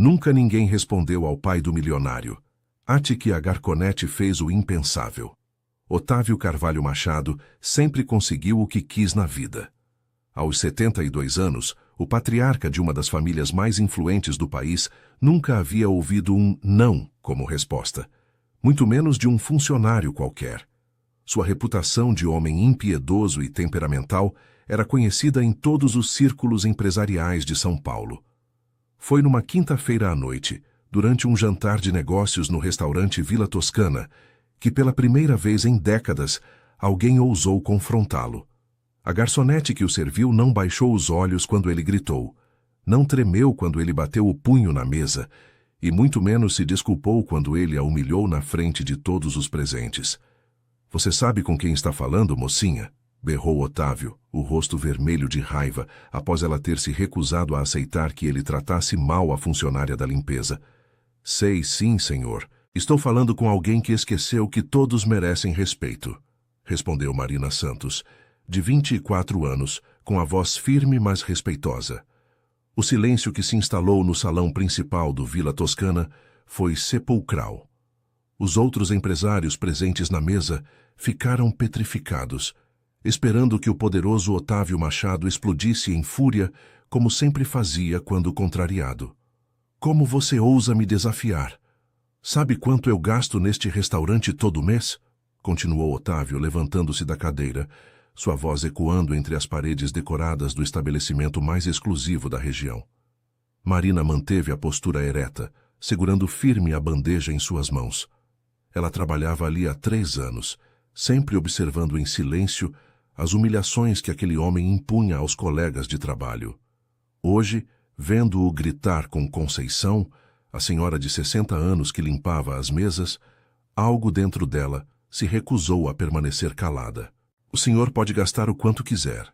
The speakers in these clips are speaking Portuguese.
Nunca ninguém respondeu ao pai do milionário. Até que a garçonete fez o impensável. Otávio Carvalho Machado sempre conseguiu o que quis na vida. Aos 72 anos, o patriarca de uma das famílias mais influentes do país nunca havia ouvido um não como resposta, muito menos de um funcionário qualquer. Sua reputação de homem impiedoso e temperamental era conhecida em todos os círculos empresariais de São Paulo. Foi numa quinta-feira à noite, durante um jantar de negócios no restaurante Vila Toscana, que pela primeira vez em décadas alguém ousou confrontá-lo. A garçonete que o serviu não baixou os olhos quando ele gritou, não tremeu quando ele bateu o punho na mesa e muito menos se desculpou quando ele a humilhou na frente de todos os presentes. "Você sabe com quem está falando, mocinha?" berrou Otávio, o rosto vermelho de raiva, após ela ter se recusado a aceitar que ele tratasse mal a funcionária da limpeza. "Sei sim, senhor. Estou falando com alguém que esqueceu que todos merecem respeito", respondeu Marina Santos, de 24 anos, com a voz firme mas respeitosa. O silêncio que se instalou no salão principal do Vila Toscana foi sepulcral. Os outros empresários presentes na mesa ficaram petrificados, esperando que o poderoso Otávio Machado explodisse em fúria, como sempre fazia quando contrariado. "Como você ousa me desafiar? Sabe quanto eu gasto neste restaurante todo mês?" continuou Otávio, levantando-se da cadeira, sua voz ecoando entre as paredes decoradas do estabelecimento mais exclusivo da região. Marina manteve a postura ereta, segurando firme a bandeja em suas mãos. Ela trabalhava ali há 3 anos, sempre observando em silêncio as humilhações que aquele homem impunha aos colegas de trabalho. Hoje, vendo-o gritar com Conceição, a senhora de 60 anos que limpava as mesas, algo dentro dela se recusou a permanecer calada. "O senhor pode gastar o quanto quiser,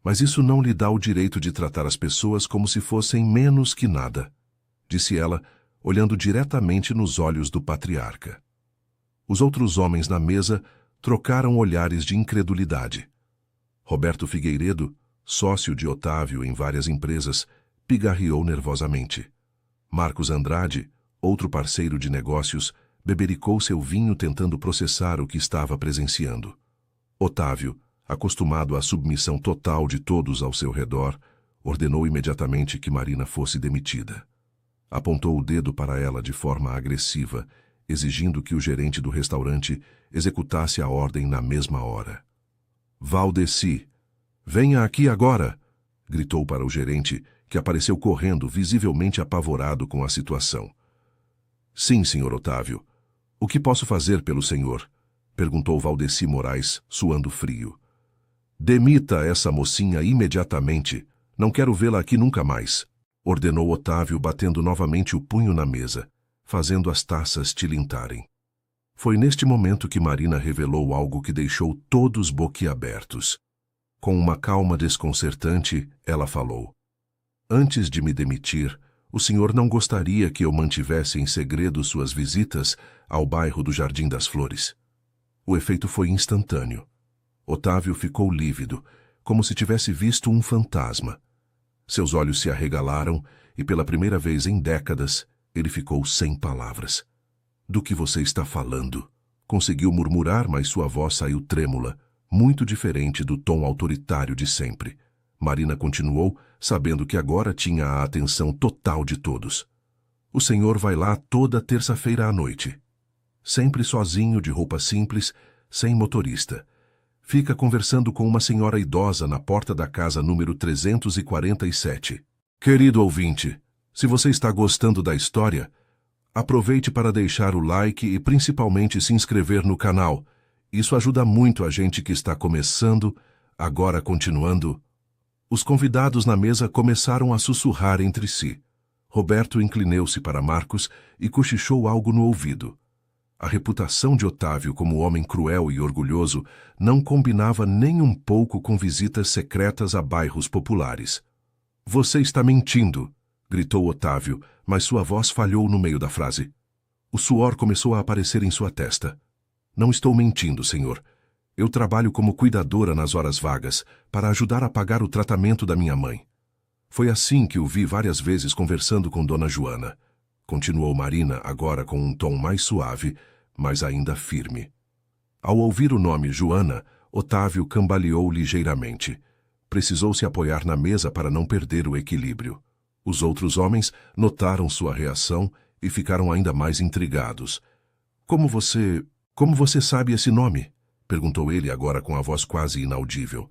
mas isso não lhe dá o direito de tratar as pessoas como se fossem menos que nada", disse ela, olhando diretamente nos olhos do patriarca. Os outros homens na mesa trocaram olhares de incredulidade. Roberto Figueiredo, sócio de Otávio em várias empresas, pigarreou nervosamente. Marcos Andrade, outro parceiro de negócios, bebericou seu vinho tentando processar o que estava presenciando. Otávio, acostumado à submissão total de todos ao seu redor, ordenou imediatamente que Marina fosse demitida. Apontou o dedo para ela de forma agressiva, exigindo que o gerente do restaurante executasse a ordem na mesma hora. "Valdeci, venha aqui agora!" gritou para o gerente, que apareceu correndo, visivelmente apavorado com a situação. "Sim, senhor Otávio. O que posso fazer pelo senhor?" perguntou Valdeci Moraes, suando frio. "Demita essa mocinha imediatamente. Não quero vê-la aqui nunca mais", ordenou Otávio, batendo novamente o punho na mesa, fazendo as taças tilintarem. Foi neste momento que Marina revelou algo que deixou todos boquiabertos. Com uma calma desconcertante, ela falou: "Antes de me demitir, o senhor não gostaria que eu mantivesse em segredo suas visitas ao bairro do Jardim das Flores?" O efeito foi instantâneo. Otávio ficou lívido, como se tivesse visto um fantasma. Seus olhos se arregalaram e, pela primeira vez em décadas, ele ficou sem palavras. "Do que você está falando?" conseguiu murmurar, mas sua voz saiu trêmula, muito diferente do tom autoritário de sempre. Marina continuou, sabendo que agora tinha a atenção total de todos. "O senhor vai lá toda terça-feira à noite. Sempre sozinho, de roupa simples, sem motorista. Fica conversando com uma senhora idosa na porta da casa número 347. Querido ouvinte, se você está gostando da história, aproveite para deixar o like e principalmente se inscrever no canal. Isso ajuda muito a gente que está começando, agora continuando." Os convidados na mesa começaram a sussurrar entre si. Roberto inclinou-se para Marcos e cochichou algo no ouvido. A reputação de Otávio como homem cruel e orgulhoso não combinava nem um pouco com visitas secretas a bairros populares. "Você está mentindo!" gritou Otávio, mas sua voz falhou no meio da frase. O suor começou a aparecer em sua testa. "Não estou mentindo, senhor. Eu trabalho como cuidadora nas horas vagas, para ajudar a pagar o tratamento da minha mãe. Foi assim que o vi várias vezes conversando com Dona Joana. continuou Marina agora com um tom mais suave, mas ainda firme. Ao ouvir o nome Joana, Otávio cambaleou ligeiramente. Precisou se apoiar na mesa para não perder o equilíbrio. Os outros homens notaram sua reação e ficaram ainda mais intrigados. Como você sabe esse nome? Perguntou ele agora com a voz quase inaudível.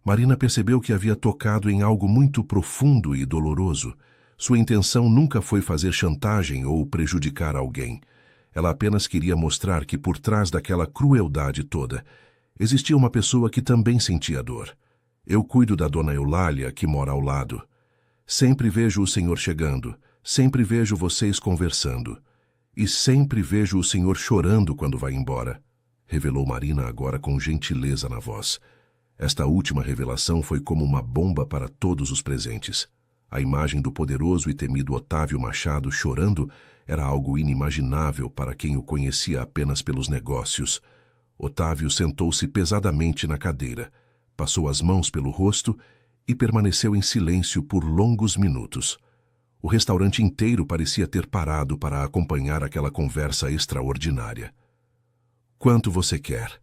Marina percebeu que havia tocado em algo muito profundo e doloroso. Sua intenção nunca foi fazer chantagem ou prejudicar alguém. Ela apenas queria mostrar que por trás daquela crueldade toda existia uma pessoa que também sentia dor. Eu cuido da dona Eulália, que mora ao lado. Sempre vejo o senhor chegando, sempre vejo vocês conversando. E sempre vejo o senhor chorando quando vai embora, revelou Marina agora com gentileza na voz. Esta última revelação foi como uma bomba para todos os presentes. A imagem do poderoso e temido Otávio Machado chorando era algo inimaginável para quem o conhecia apenas pelos negócios. Otávio sentou-se pesadamente na cadeira, passou as mãos pelo rosto e permaneceu em silêncio por longos minutos. O restaurante inteiro parecia ter parado para acompanhar aquela conversa extraordinária. "Quanto você quer?"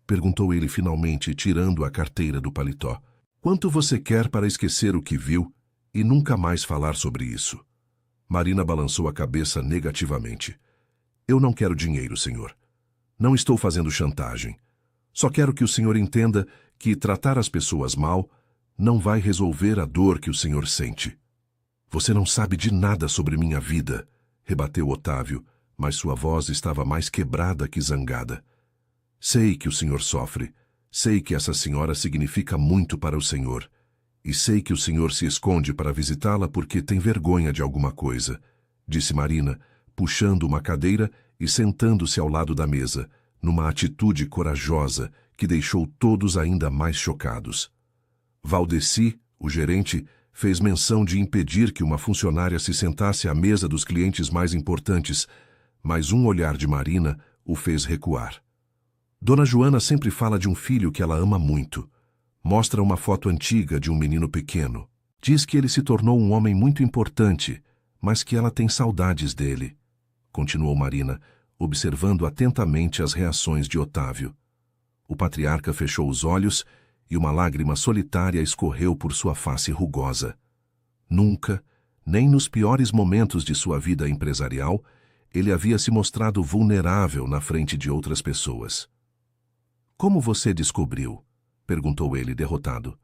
perguntou ele finalmente, tirando a carteira do paletó. "Quanto você quer para esquecer o que viu e nunca mais falar sobre isso?" Marina balançou a cabeça negativamente. "Eu não quero dinheiro, senhor. Não estou fazendo chantagem. Só quero que o senhor entenda que tratar as pessoas mal não vai resolver a dor que o senhor sente." "Você não sabe de nada sobre minha vida", rebateu Otávio, mas sua voz estava mais quebrada que zangada. "Sei que o senhor sofre, sei que essa senhora significa muito para o senhor, e sei que o senhor se esconde para visitá-la porque tem vergonha de alguma coisa", disse Marina, puxando uma cadeira e sentando-se ao lado da mesa, numa atitude corajosa que deixou todos ainda mais chocados. Valdeci, o gerente, fez menção de impedir que uma funcionária se sentasse à mesa dos clientes mais importantes, mas um olhar de Marina o fez recuar. Dona Joana sempre fala de um filho que ela ama muito. Mostra uma foto antiga de um menino pequeno. Diz que ele se tornou um homem muito importante, mas que ela tem saudades dele, continuou Marina, observando atentamente as reações de Otávio. O patriarca fechou os olhos e uma lágrima solitária escorreu por sua face rugosa. Nunca, nem nos piores momentos de sua vida empresarial, ele havia se mostrado vulnerável na frente de outras pessoas. "Como você descobriu?" perguntou ele, derrotado.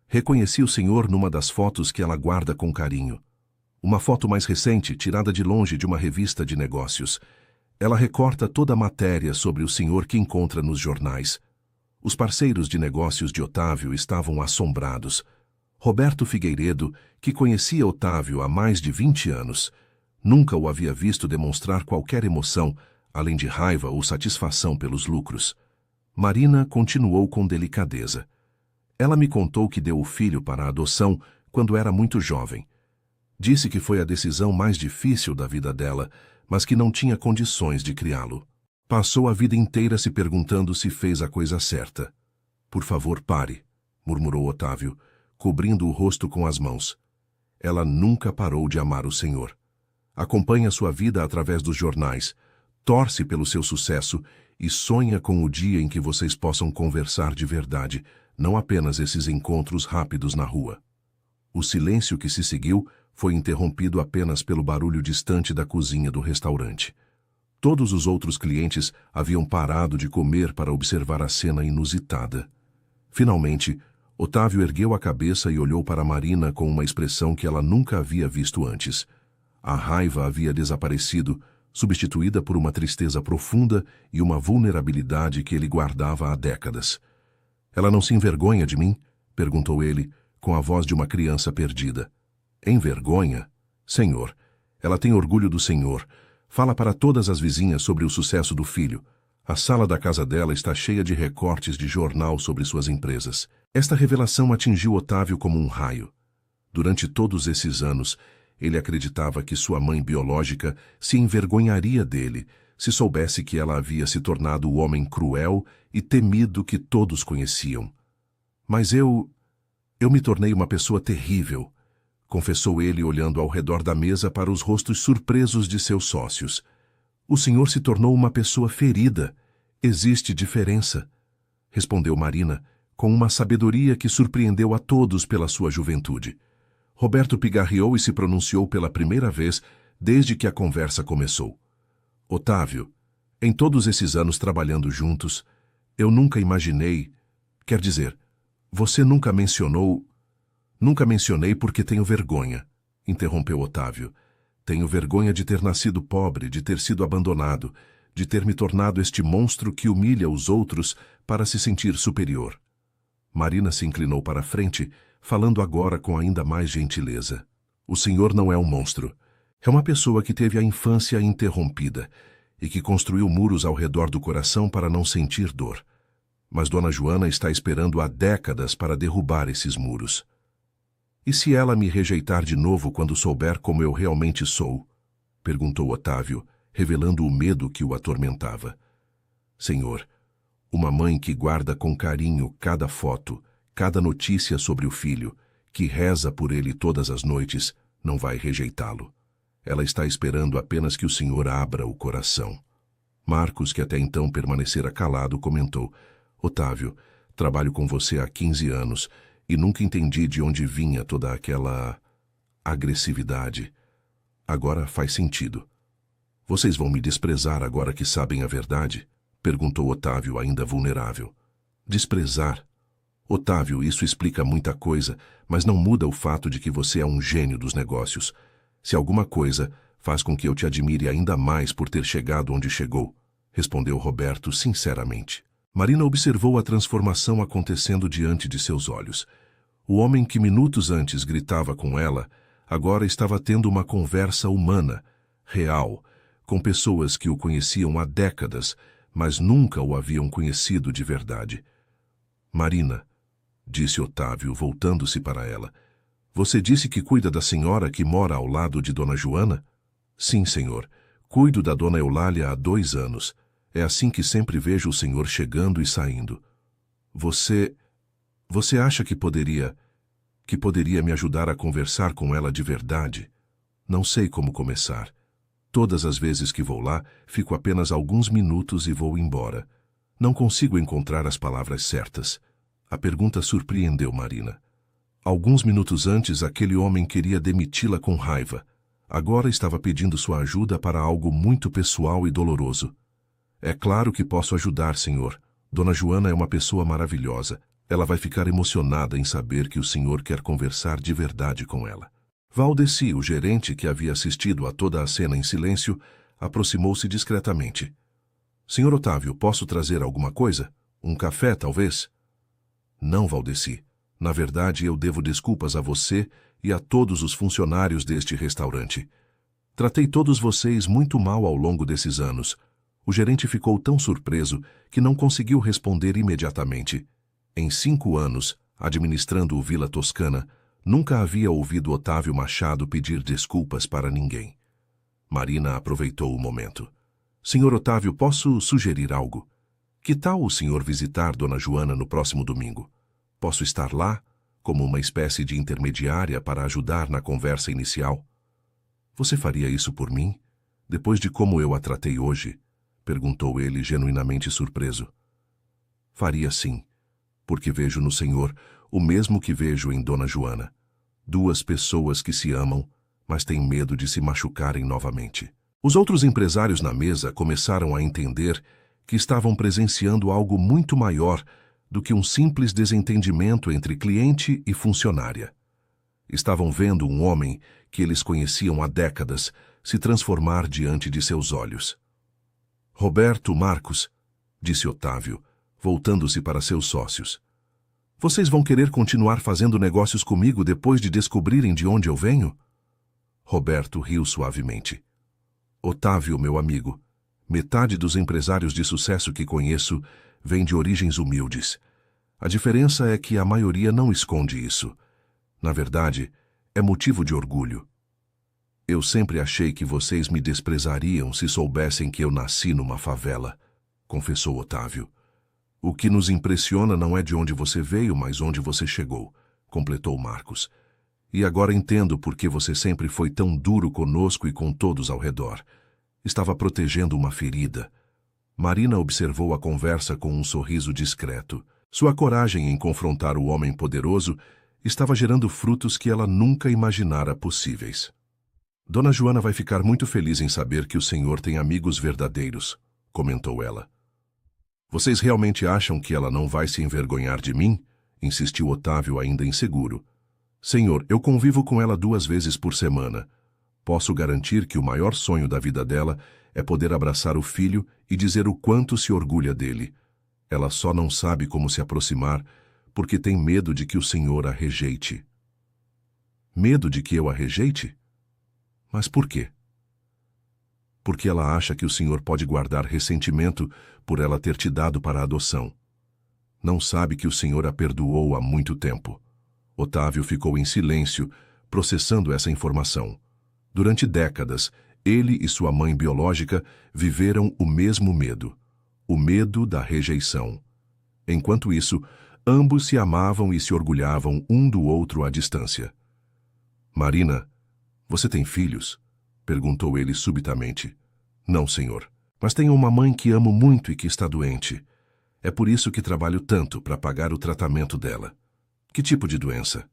"Reconheci o senhor numa das fotos que ela guarda com carinho. Uma foto mais recente, tirada de longe de uma revista de negócios. Ela recorta toda a matéria sobre o senhor que encontra nos jornais." Os parceiros de negócios de Otávio estavam assombrados. Roberto Figueiredo, que conhecia Otávio há mais de 20 anos, nunca o havia visto demonstrar qualquer emoção, além de raiva ou satisfação pelos lucros. Marina continuou com delicadeza. "Ela me contou que deu o filho para a adoção quando era muito jovem. Disse que foi a decisão mais difícil da vida dela, mas que não tinha condições de criá-lo. Passou a vida inteira se perguntando se fez a coisa certa." "Por favor, pare", murmurou Otávio, cobrindo o rosto com as mãos. "Ela nunca parou de amar o senhor. Acompanha sua vida através dos jornais, torce pelo seu sucesso e sonha com o dia em que vocês possam conversar de verdade, não apenas esses encontros rápidos na rua." O silêncio que se seguiu foi interrompido apenas pelo barulho distante da cozinha do restaurante. Todos os outros clientes haviam parado de comer para observar a cena inusitada. Finalmente, Otávio ergueu a cabeça e olhou para Marina com uma expressão que ela nunca havia visto antes. A raiva havia desaparecido, substituída por uma tristeza profunda e uma vulnerabilidade que ele guardava há décadas. "Ela não se envergonha de mim?" perguntou ele, com a voz de uma criança perdida. "Envergonha? Senhor, ela tem orgulho do senhor. Fala para todas as vizinhas sobre o sucesso do filho. A sala da casa dela está cheia de recortes de jornal sobre suas empresas." Esta revelação atingiu Otávio como um raio. Durante todos esses anos, ele acreditava que sua mãe biológica se envergonharia dele se soubesse que ela havia se tornado o homem cruel e temido que todos conheciam. "Mas eu me tornei uma pessoa terrível. confessou ele olhando ao redor da mesa para os rostos surpresos de seus sócios. O senhor se tornou uma pessoa ferida. Existe diferença, respondeu Marina, com uma sabedoria que surpreendeu a todos pela sua juventude. Roberto pigarreou e se pronunciou pela primeira vez desde que a conversa começou. Otávio, em todos esses anos trabalhando juntos, eu nunca imaginei... Quer dizer, você nunca mencionou... Nunca mencionei porque tenho vergonha, interrompeu Otávio. Tenho vergonha de ter nascido pobre, de ter sido abandonado, de ter me tornado este monstro que humilha os outros para se sentir superior. Marina se inclinou para a frente, falando agora com ainda mais gentileza. O senhor não é um monstro. É uma pessoa que teve a infância interrompida e que construiu muros ao redor do coração para não sentir dor. Mas Dona Joana está esperando há décadas para derrubar esses muros. E se ela me rejeitar de novo quando souber como eu realmente sou? Perguntou Otávio, revelando o medo que o atormentava. Senhor, uma mãe que guarda com carinho cada foto, cada notícia sobre o filho, que reza por ele todas as noites, não vai rejeitá-lo. Ela está esperando apenas que o senhor abra o coração. Marcos, que até então permanecera calado, comentou: Otávio, trabalho com você há 15 anos e nunca entendi de onde vinha toda aquela agressividade. Agora faz sentido. Vocês vão me desprezar agora que sabem a verdade? Perguntou Otávio, ainda vulnerável. Desprezar? Otávio, isso explica muita coisa, mas não muda o fato de que você é um gênio dos negócios. Se alguma coisa, faz com que eu te admire ainda mais por ter chegado onde chegou, respondeu Roberto sinceramente. Marina observou a transformação acontecendo diante de seus olhos. O homem que minutos antes gritava com ela, agora estava tendo uma conversa humana, real, com pessoas que o conheciam há décadas, mas nunca o haviam conhecido de verdade. Marina, disse Otávio, voltando-se para ela, você disse que cuida da senhora que mora ao lado de Dona Joana? Sim, senhor. Cuido da Dona Eulália há 2 anos. É assim que sempre vejo o senhor chegando e saindo. Você acha que poderia me ajudar a conversar com ela de verdade? Não sei como começar. Todas as vezes que vou lá, fico apenas alguns minutos e vou embora. Não consigo encontrar as palavras certas. A pergunta surpreendeu Marina. Alguns minutos antes, aquele homem queria demiti-la com raiva. Agora estava pedindo sua ajuda para algo muito pessoal e doloroso. É claro que posso ajudar, senhor. Dona Joana é uma pessoa maravilhosa. Ela vai ficar emocionada em saber que o senhor quer conversar de verdade com ela. Valdeci, o gerente que havia assistido a toda a cena em silêncio, aproximou-se discretamente. Senhor Otávio, posso trazer alguma coisa? Um café, talvez? Não, Valdeci. Na verdade, eu devo desculpas a você e a todos os funcionários deste restaurante. Tratei todos vocês muito mal ao longo desses anos. O gerente ficou tão surpreso que não conseguiu responder imediatamente. Em 5 anos, administrando o Vila Toscana, nunca havia ouvido Otávio Machado pedir desculpas para ninguém. Marina aproveitou o momento. Senhor Otávio, posso sugerir algo? Que tal o senhor visitar Dona Joana no próximo domingo? Posso estar lá, como uma espécie de intermediária para ajudar na conversa inicial? Você faria isso por mim? Depois de como eu a tratei hoje? Perguntou ele, genuinamente surpreso. Faria sim, porque vejo no senhor o mesmo que vejo em Dona Joana. 2 pessoas que se amam, mas têm medo de se machucarem novamente. Os outros empresários na mesa começaram a entender que estavam presenciando algo muito maior do que um simples desentendimento entre cliente e funcionária. Estavam vendo um homem que eles conheciam há décadas se transformar diante de seus olhos. Roberto, Marcos, disse Otávio, voltando-se para seus sócios. Vocês vão querer continuar fazendo negócios comigo depois de descobrirem de onde eu venho? Roberto riu suavemente. Otávio, meu amigo, metade dos empresários de sucesso que conheço vem de origens humildes. A diferença é que a maioria não esconde isso. Na verdade, é motivo de orgulho. Eu sempre achei que vocês me desprezariam se soubessem que eu nasci numa favela, confessou Otávio. O que nos impressiona não é de onde você veio, mas onde você chegou, completou Marcos. E agora entendo por que você sempre foi tão duro conosco e com todos ao redor. Estava protegendo uma ferida. Marina observou a conversa com um sorriso discreto. Sua coragem em confrontar o homem poderoso estava gerando frutos que ela nunca imaginara possíveis. Dona Joana vai ficar muito feliz em saber que o senhor tem amigos verdadeiros, comentou ela. Vocês realmente acham que ela não vai se envergonhar de mim? Insistiu Otávio, ainda inseguro. Senhor, eu convivo com ela 2 vezes por semana. Posso garantir que o maior sonho da vida dela é poder abraçar o filho e dizer o quanto se orgulha dele. Ela só não sabe como se aproximar porque tem medo de que o senhor a rejeite. Medo de que eu a rejeite? Mas por quê? Porque ela acha que o senhor pode guardar ressentimento por ela ter te dado para a adoção. Não sabe que o senhor a perdoou há muito tempo. Otávio ficou em silêncio, processando essa informação. Durante décadas, ele e sua mãe biológica viveram o mesmo medo, o medo da rejeição. Enquanto isso, ambos se amavam e se orgulhavam um do outro à distância. Marina, você tem filhos? Perguntou ele subitamente. Não, senhor, mas tenho uma mãe que amo muito e que está doente. É por isso que trabalho tanto para pagar o tratamento dela. Que tipo de doença?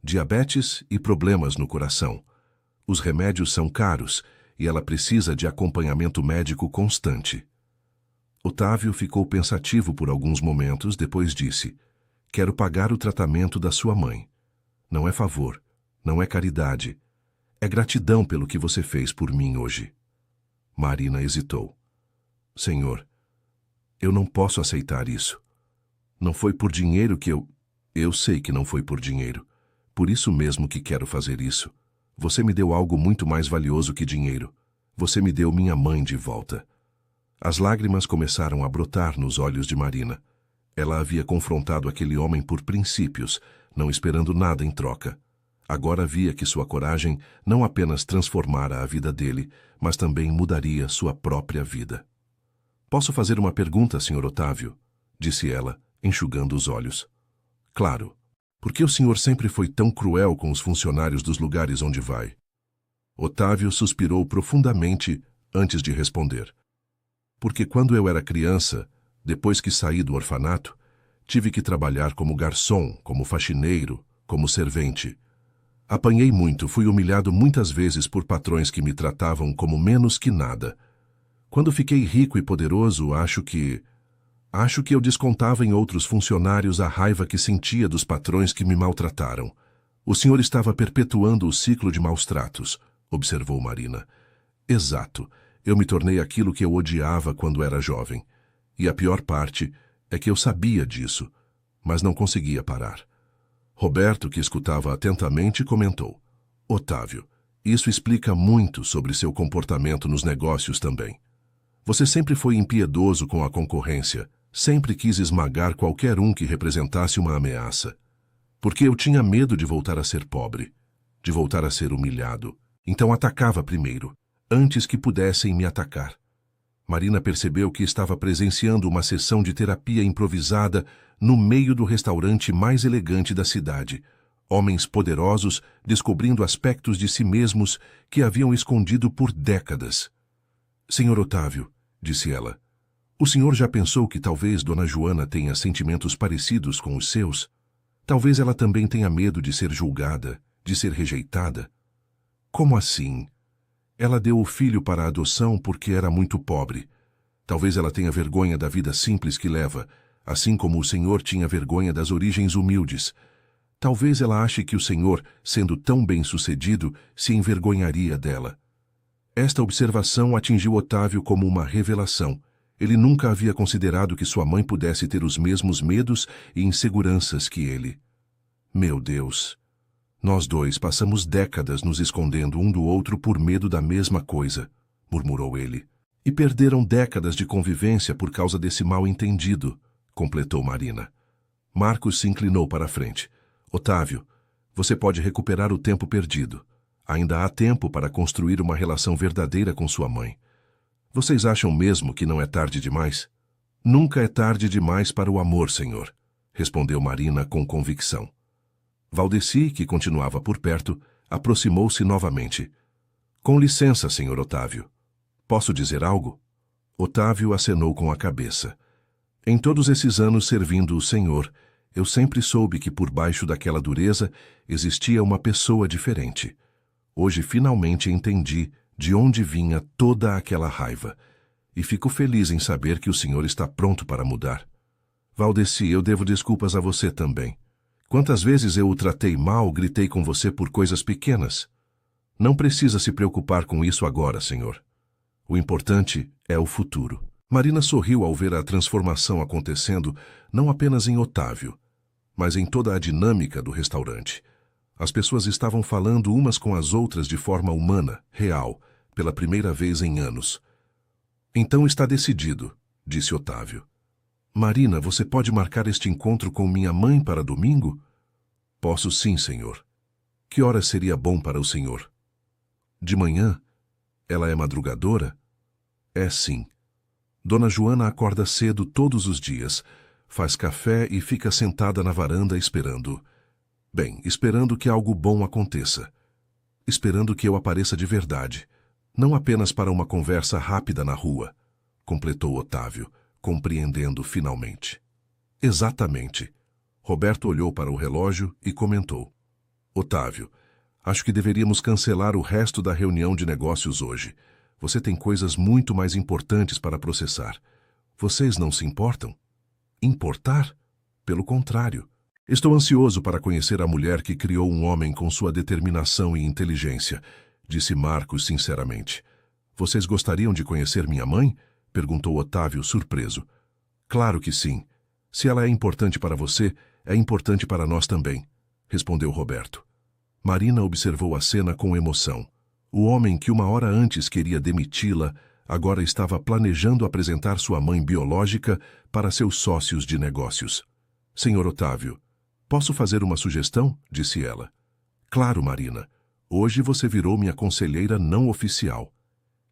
Diabetes e problemas no coração. Os remédios são caros e ela precisa de acompanhamento médico constante. Otávio ficou pensativo por alguns momentos, depois disse: Quero pagar o tratamento da sua mãe. Não é favor, não é caridade. É gratidão pelo que você fez por mim hoje. Marina hesitou. Senhor, eu não posso aceitar isso. Não foi por dinheiro que eu... Eu sei que não foi por dinheiro. Por isso mesmo que quero fazer isso. Você me deu algo muito mais valioso que dinheiro. Você me deu minha mãe de volta. As lágrimas começaram a brotar nos olhos de Marina. Ela havia confrontado aquele homem por princípios, não esperando nada em troca. Agora via que sua coragem não apenas transformara a vida dele, mas também mudaria sua própria vida. Posso fazer uma pergunta, Sr. Otávio? Disse ela, enxugando os olhos. Claro. Por que o senhor sempre foi tão cruel com os funcionários dos lugares onde vai? Otávio suspirou profundamente antes de responder. Porque quando eu era criança, depois que saí do orfanato, tive que trabalhar como garçom, como faxineiro, como servente. Apanhei muito, fui humilhado muitas vezes por patrões que me tratavam como menos que nada. Quando fiquei rico e poderoso, acho que eu descontava em outros funcionários a raiva que sentia dos patrões que me maltrataram. O senhor estava perpetuando o ciclo de maus-tratos, observou Marina. Exato. Eu me tornei aquilo que eu odiava quando era jovem. E a pior parte é que eu sabia disso, mas não conseguia parar. Roberto, que escutava atentamente, comentou. Otávio, isso explica muito sobre seu comportamento nos negócios também. Você sempre foi impiedoso com a concorrência, sempre quis esmagar qualquer um que representasse uma ameaça. Porque eu tinha medo de voltar a ser pobre, de voltar a ser humilhado. Então atacava primeiro, antes que pudessem me atacar. Marina percebeu que estava presenciando uma sessão de terapia improvisada no meio do restaurante mais elegante da cidade. Homens poderosos descobrindo aspectos de si mesmos que haviam escondido por décadas. Senhor Otávio, disse ela, o senhor já pensou que talvez Dona Joana tenha sentimentos parecidos com os seus? Talvez ela também tenha medo de ser julgada, de ser rejeitada. Como assim? Ela deu o filho para a adoção porque era muito pobre. Talvez ela tenha vergonha da vida simples que leva, assim como o senhor tinha vergonha das origens humildes. Talvez ela ache que o senhor, sendo tão bem-sucedido, se envergonharia dela. Esta observação atingiu Otávio como uma revelação. Ele nunca havia considerado que sua mãe pudesse ter os mesmos medos e inseguranças que ele. Meu Deus! Nós dois passamos décadas nos escondendo um do outro por medo da mesma coisa, murmurou ele. E perderam décadas de convivência por causa desse mal-entendido, completou Marina. Marcos se inclinou para a frente. Otávio, você pode recuperar o tempo perdido. Ainda há tempo para construir uma relação verdadeira com sua mãe. Vocês acham mesmo que não é tarde demais? Nunca é tarde demais para o amor, senhor, respondeu Marina com convicção. Valdeci, que continuava por perto, aproximou-se novamente. Com licença, Sr. Otávio. Posso dizer algo? Otávio acenou com a cabeça. Em todos esses anos servindo o Senhor, eu sempre soube que por baixo daquela dureza existia uma pessoa diferente. Hoje finalmente entendi de onde vinha toda aquela raiva. E fico feliz em saber que o senhor está pronto para mudar. Valdeci, eu devo desculpas a você também. Quantas vezes eu o tratei mal, gritei com você por coisas pequenas? Não precisa se preocupar com isso agora, senhor. O importante é o futuro. Marina sorriu ao ver a transformação acontecendo não apenas em Otávio, mas em toda a dinâmica do restaurante. As pessoas estavam falando umas com as outras de forma humana, real, pela primeira vez em anos. Então está decidido, disse Otávio. Marina, você pode marcar este encontro com minha mãe para domingo? Posso sim, senhor. Que hora seria bom para o senhor? De manhã? Ela é madrugadora? É sim. Dona Joana acorda cedo todos os dias, faz café e fica sentada na varanda esperando. Bem, esperando que algo bom aconteça. Esperando que eu apareça de verdade. Não apenas para uma conversa rápida na rua, completou Otávio, compreendendo finalmente. Exatamente. Roberto olhou para o relógio e comentou. Otávio, acho que deveríamos cancelar o resto da reunião de negócios hoje. Você tem coisas muito mais importantes para processar. Vocês não se importam? Importar? Pelo contrário. Estou ansioso para conhecer a mulher que criou um homem com sua determinação e inteligência, disse Marcos sinceramente. Vocês gostariam de conhecer minha mãe? Perguntou Otávio surpreso. Claro que sim. Se ela é importante para você, é importante para nós também, respondeu Roberto. Marina observou a cena com emoção. O homem que uma hora antes queria demiti-la, agora estava planejando apresentar sua mãe biológica para seus sócios de negócios. Senhor Otávio, posso fazer uma sugestão? Disse ela. Claro, Marina. Hoje você virou minha conselheira não oficial.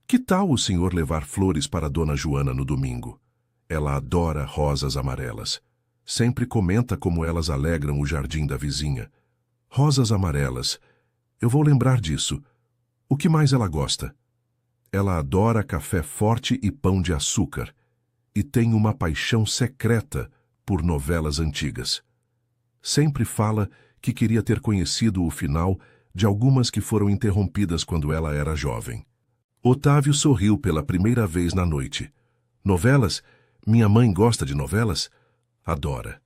Que tal o senhor levar flores para Dona Joana no domingo? Ela adora rosas amarelas. Sempre comenta como elas alegram o jardim da vizinha. Rosas amarelas. Eu vou lembrar disso. O que mais ela gosta? Ela adora café forte e pão de açúcar. E tem uma paixão secreta por novelas antigas. Sempre fala que queria ter conhecido o final de algumas que foram interrompidas quando ela era jovem. Otávio sorriu pela primeira vez na noite. Novelas? Minha mãe gosta de novelas? Adora.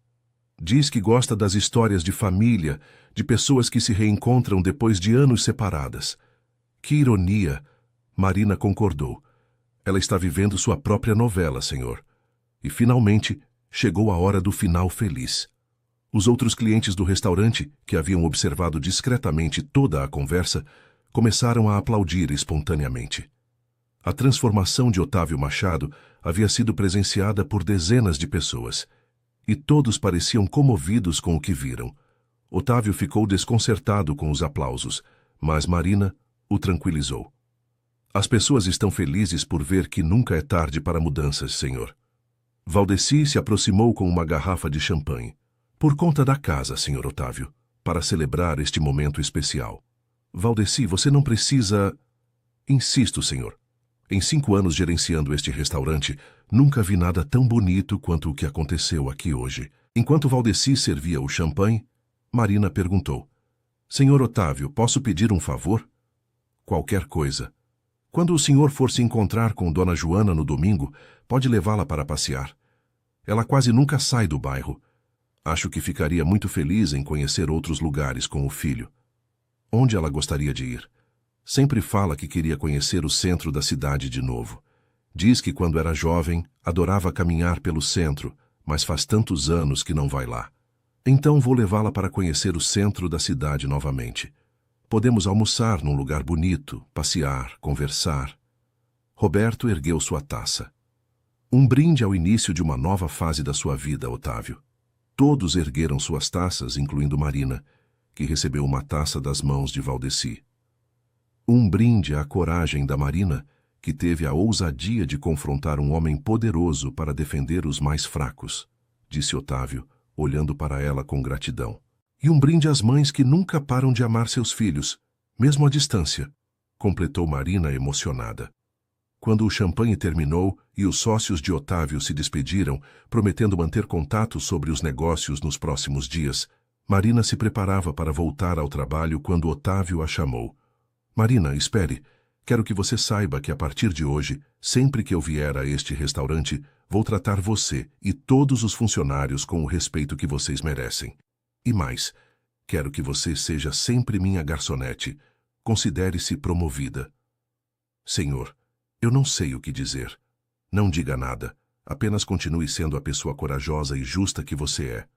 Diz que gosta das histórias de família, de pessoas que se reencontram depois de anos separadas. Que ironia! Marina concordou. Ela está vivendo sua própria novela, senhor. E, finalmente, chegou a hora do final feliz. Os outros clientes do restaurante, que haviam observado discretamente toda a conversa, começaram a aplaudir espontaneamente. A transformação de Otávio Machado havia sido presenciada por dezenas de pessoas, e todos pareciam comovidos com o que viram. Otávio ficou desconcertado com os aplausos, mas Marina o tranquilizou. As pessoas estão felizes por ver que nunca é tarde para mudanças, senhor. Valdeci se aproximou com uma garrafa de champanhe. Por conta da casa, senhor Otávio, para celebrar este momento especial. Valdeci, você não precisa... Insisto, senhor. Em 5 anos gerenciando este restaurante, nunca vi nada tão bonito quanto o que aconteceu aqui hoje. Enquanto Valdeci servia o champanhe, Marina perguntou. Senhor Otávio, posso pedir um favor? Qualquer coisa. Quando o senhor for se encontrar com Dona Joana no domingo, pode levá-la para passear. Ela quase nunca sai do bairro. Acho que ficaria muito feliz em conhecer outros lugares com o filho. Onde ela gostaria de ir? Sempre fala que queria conhecer o centro da cidade de novo. Diz que quando era jovem, adorava caminhar pelo centro, mas faz tantos anos que não vai lá. Então vou levá-la para conhecer o centro da cidade novamente. Podemos almoçar num lugar bonito, passear, conversar. Roberto ergueu sua taça. Um brinde ao início de uma nova fase da sua vida, Otávio. Todos ergueram suas taças, incluindo Marina, que recebeu uma taça das mãos de Valdeci. Um brinde à coragem da Marina, que teve a ousadia de confrontar um homem poderoso para defender os mais fracos, disse Otávio, olhando para ela com gratidão. E um brinde às mães que nunca param de amar seus filhos, mesmo à distância, completou Marina emocionada. Quando o champanhe terminou e os sócios de Otávio se despediram, prometendo manter contato sobre os negócios nos próximos dias, Marina se preparava para voltar ao trabalho quando Otávio a chamou. Marina, espere. Quero que você saiba que a partir de hoje, sempre que eu vier a este restaurante, vou tratar você e todos os funcionários com o respeito que vocês merecem. E mais, quero que você seja sempre minha garçonete. Considere-se promovida. Senhor, eu não sei o que dizer. Não diga nada. Apenas continue sendo a pessoa corajosa e justa que você é.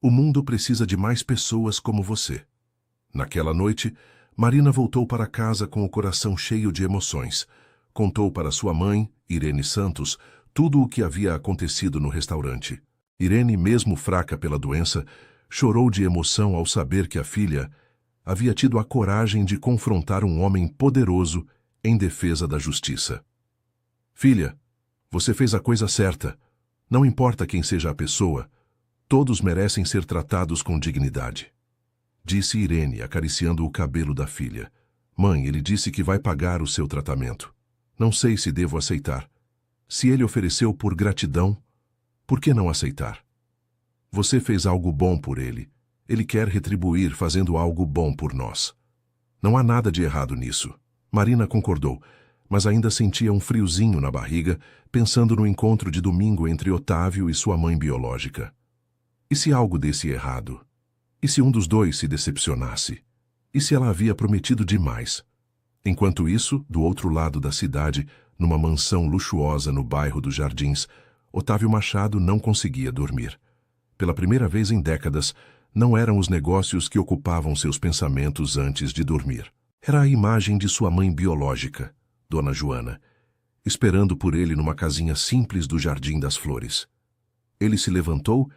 O mundo precisa de mais pessoas como você. Naquela noite, Marina voltou para casa com o coração cheio de emoções. Contou para sua mãe, Irene Santos, tudo o que havia acontecido no restaurante. Irene, mesmo fraca pela doença, chorou de emoção ao saber que a filha havia tido a coragem de confrontar um homem poderoso em defesa da justiça. Filha, você fez a coisa certa. Não importa quem seja a pessoa, todos merecem ser tratados com dignidade. Disse Irene, acariciando o cabelo da filha. Mãe, ele disse que vai pagar o seu tratamento. Não sei se devo aceitar. Se ele ofereceu por gratidão, por que não aceitar? Você fez algo bom por ele. Ele quer retribuir fazendo algo bom por nós. Não há nada de errado nisso. Marina concordou, mas ainda sentia um friozinho na barriga, pensando no encontro de domingo entre Otávio e sua mãe biológica. E se algo desse errado? E se um dos dois se decepcionasse? E se ela havia prometido demais? Enquanto isso, do outro lado da cidade, numa mansão luxuosa no bairro dos Jardins, Otávio Machado não conseguia dormir. Pela primeira vez em décadas, não eram os negócios que ocupavam seus pensamentos antes de dormir. Era a imagem de sua mãe biológica, Dona Joana, esperando por ele numa casinha simples do Jardim das Flores. Ele se levantou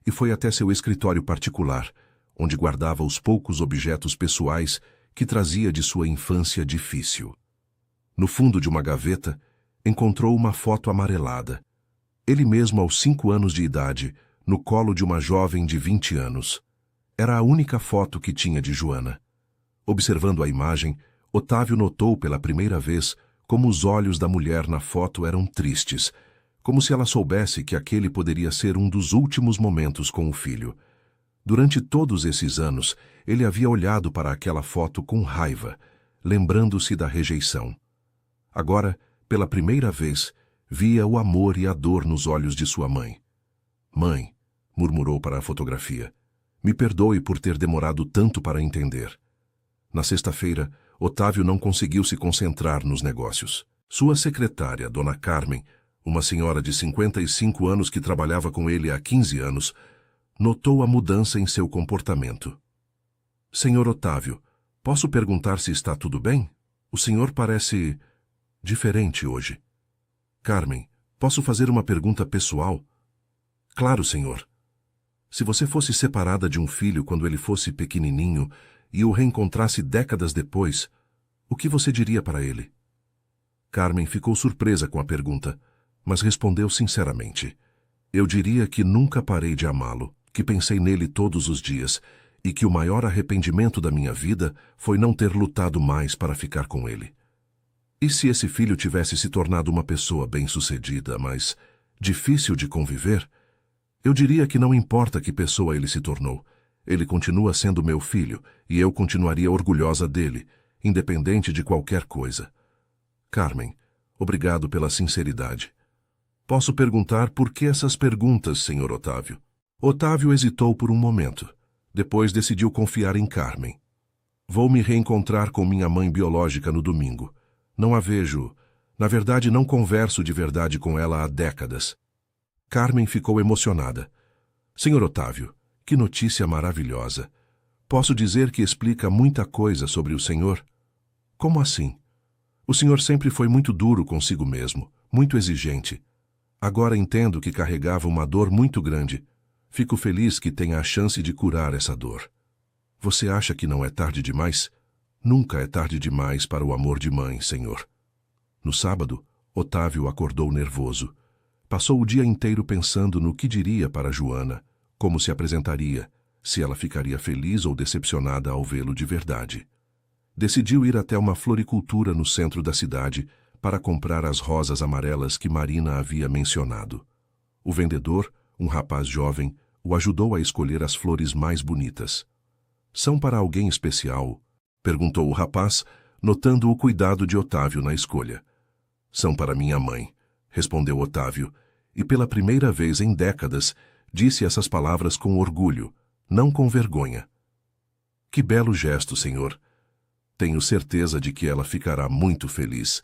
e foi até seu escritório particular, onde guardava os poucos objetos pessoais que trazia de sua infância difícil. No fundo de uma gaveta, encontrou uma foto amarelada. Ele mesmo aos 5 anos de idade, no colo de uma jovem de 20 anos. Era a única foto que tinha de Joana. Observando a imagem, Otávio notou pela primeira vez como os olhos da mulher na foto eram tristes, como se ela soubesse que aquele poderia ser um dos últimos momentos com o filho. Durante todos esses anos, ele havia olhado para aquela foto com raiva, lembrando-se da rejeição. Agora, pela primeira vez, via o amor e a dor nos olhos de sua mãe. Mãe, murmurou para a fotografia, me perdoe por ter demorado tanto para entender. Na sexta-feira, Otávio não conseguiu se concentrar nos negócios. Sua secretária, Dona Carmen, uma senhora de 55 anos que trabalhava com ele há 15 anos, notou a mudança em seu comportamento. Senhor Otávio, posso perguntar se está tudo bem? O senhor parece diferente hoje. Carmen, posso fazer uma pergunta pessoal? Claro, senhor. Se você fosse separada de um filho quando ele fosse pequenininho e o reencontrasse décadas depois, o que você diria para ele? Carmen ficou surpresa com a pergunta, mas respondeu sinceramente. Eu diria que nunca parei de amá-lo, que pensei nele todos os dias e que o maior arrependimento da minha vida foi não ter lutado mais para ficar com ele. E se esse filho tivesse se tornado uma pessoa bem-sucedida, mas difícil de conviver? Eu diria que não importa que pessoa ele se tornou, ele continua sendo meu filho e eu continuaria orgulhosa dele, independente de qualquer coisa. Carmen, obrigado pela sinceridade. Posso perguntar por que essas perguntas, senhor Otávio? Otávio hesitou por um momento. Depois decidiu confiar em Carmen. Vou me reencontrar com minha mãe biológica no domingo. Não a vejo. Na verdade, não converso de verdade com ela há décadas. Carmen ficou emocionada. Senhor Otávio, que notícia maravilhosa. Posso dizer que explica muita coisa sobre o senhor? Como assim? O senhor sempre foi muito duro consigo mesmo, muito exigente. Agora entendo que carregava uma dor muito grande. Fico feliz que tenha a chance de curar essa dor. Você acha que não é tarde demais? Nunca é tarde demais para o amor de mãe, senhor. No sábado, Otávio acordou nervoso. Passou o dia inteiro pensando no que diria para Joana, como se apresentaria, se ela ficaria feliz ou decepcionada ao vê-lo de verdade. Decidiu ir até uma floricultura no centro da cidade para comprar as rosas amarelas que Marina havia mencionado. O vendedor, um rapaz jovem, o ajudou a escolher as flores mais bonitas. "São para alguém especial?" perguntou o rapaz, notando o cuidado de Otávio na escolha. "São para minha mãe", respondeu Otávio, e pela primeira vez em décadas disse essas palavras com orgulho, não com vergonha. "Que belo gesto, senhor. Tenho certeza de que ela ficará muito feliz."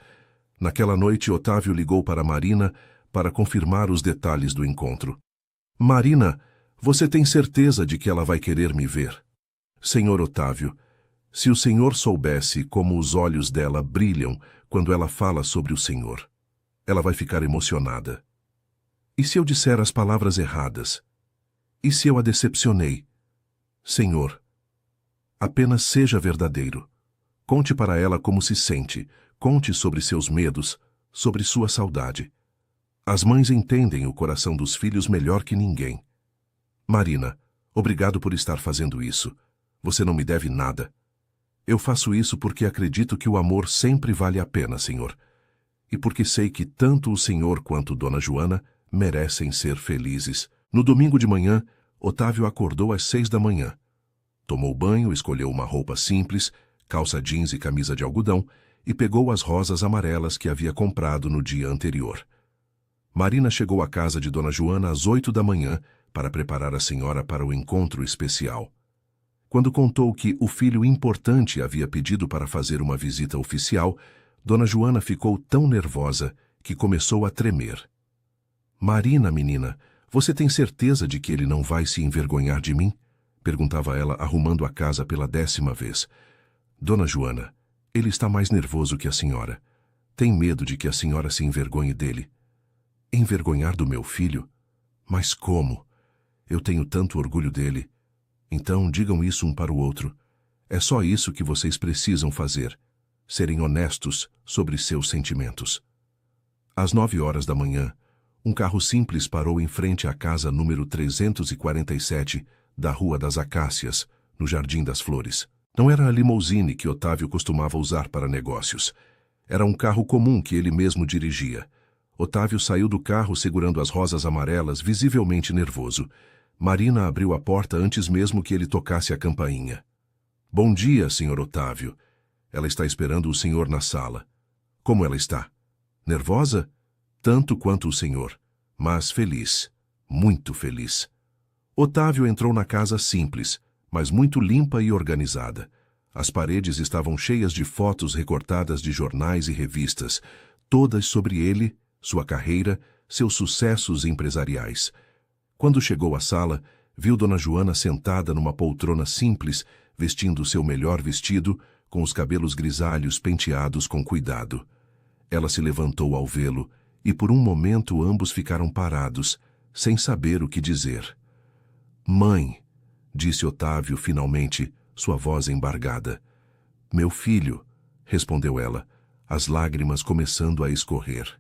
Naquela noite, Otávio ligou para Marina para confirmar os detalhes do encontro. "Marina, você tem certeza de que ela vai querer me ver?" "Senhor Otávio, se o senhor soubesse como os olhos dela brilham quando ela fala sobre o senhor. Ela vai ficar emocionada." "E se eu disser as palavras erradas? E se eu a decepcionei?" "Senhor, apenas seja verdadeiro. Conte para ela como se sente, conte sobre seus medos, sobre sua saudade. As mães entendem o coração dos filhos melhor que ninguém." "Marina, obrigado por estar fazendo isso. Você não me deve nada. Eu faço isso porque acredito que o amor sempre vale a pena, senhor. E porque sei que tanto o senhor quanto Dona Joana merecem ser felizes." No domingo de manhã, Otávio acordou às 6 da manhã. Tomou banho, escolheu uma roupa simples, calça jeans e camisa de algodão, e pegou as rosas amarelas que havia comprado no dia anterior. Marina chegou à casa de Dona Joana às 8 da manhã para preparar a senhora para o encontro especial. Quando contou que o filho importante havia pedido para fazer uma visita oficial, Dona Joana ficou tão nervosa que começou a tremer. "Marina, menina, você tem certeza de que ele não vai se envergonhar de mim?" perguntava ela, arrumando a casa pela 10ª vez. "Dona Joana, ele está mais nervoso que a senhora. Tem medo de que a senhora se envergonhe dele." "Envergonhar do meu filho? Mas como? Eu tenho tanto orgulho dele. Então digam isso um para o outro. É só isso que vocês precisam fazer. Serem honestos sobre seus sentimentos." Às 9 horas da manhã, um carro simples parou em frente à casa número 347 da Rua das Acácias, no Jardim das Flores. Não era a limousine que Otávio costumava usar para negócios. Era um carro comum que ele mesmo dirigia. Otávio saiu do carro segurando as rosas amarelas, visivelmente nervoso. Marina abriu a porta antes mesmo que ele tocasse a campainha. "Bom dia, senhor Otávio. Ela está esperando o senhor na sala." "Como ela está?" "Nervosa? Tanto quanto o senhor, mas feliz, muito feliz." Otávio entrou na casa simples, mas muito limpa e organizada. As paredes estavam cheias de fotos recortadas de jornais e revistas, todas sobre ele, sua carreira, seus sucessos empresariais. Quando chegou à sala, viu Dona Joana sentada numa poltrona simples, vestindo seu melhor vestido, com os cabelos grisalhos penteados com cuidado. Ela se levantou ao vê-lo, e por um momento ambos ficaram parados, sem saber o que dizer. "Mãe", disse Otávio finalmente, sua voz embargada. "Meu filho", respondeu ela, as lágrimas começando a escorrer.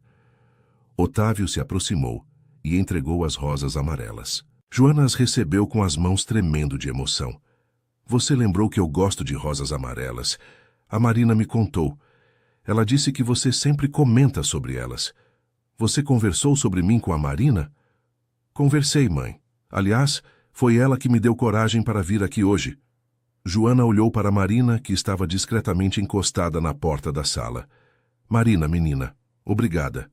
Otávio se aproximou e entregou as rosas amarelas. Joana as recebeu com as mãos tremendo de emoção. "Você lembrou que eu gosto de rosas amarelas. A Marina me contou. Ela disse que você sempre comenta sobre elas. Você conversou sobre mim com a Marina?" "Conversei, mãe. Aliás, foi ela que me deu coragem para vir aqui hoje." Joana olhou para Marina, que estava discretamente encostada na porta da sala. "Marina, menina, obrigada.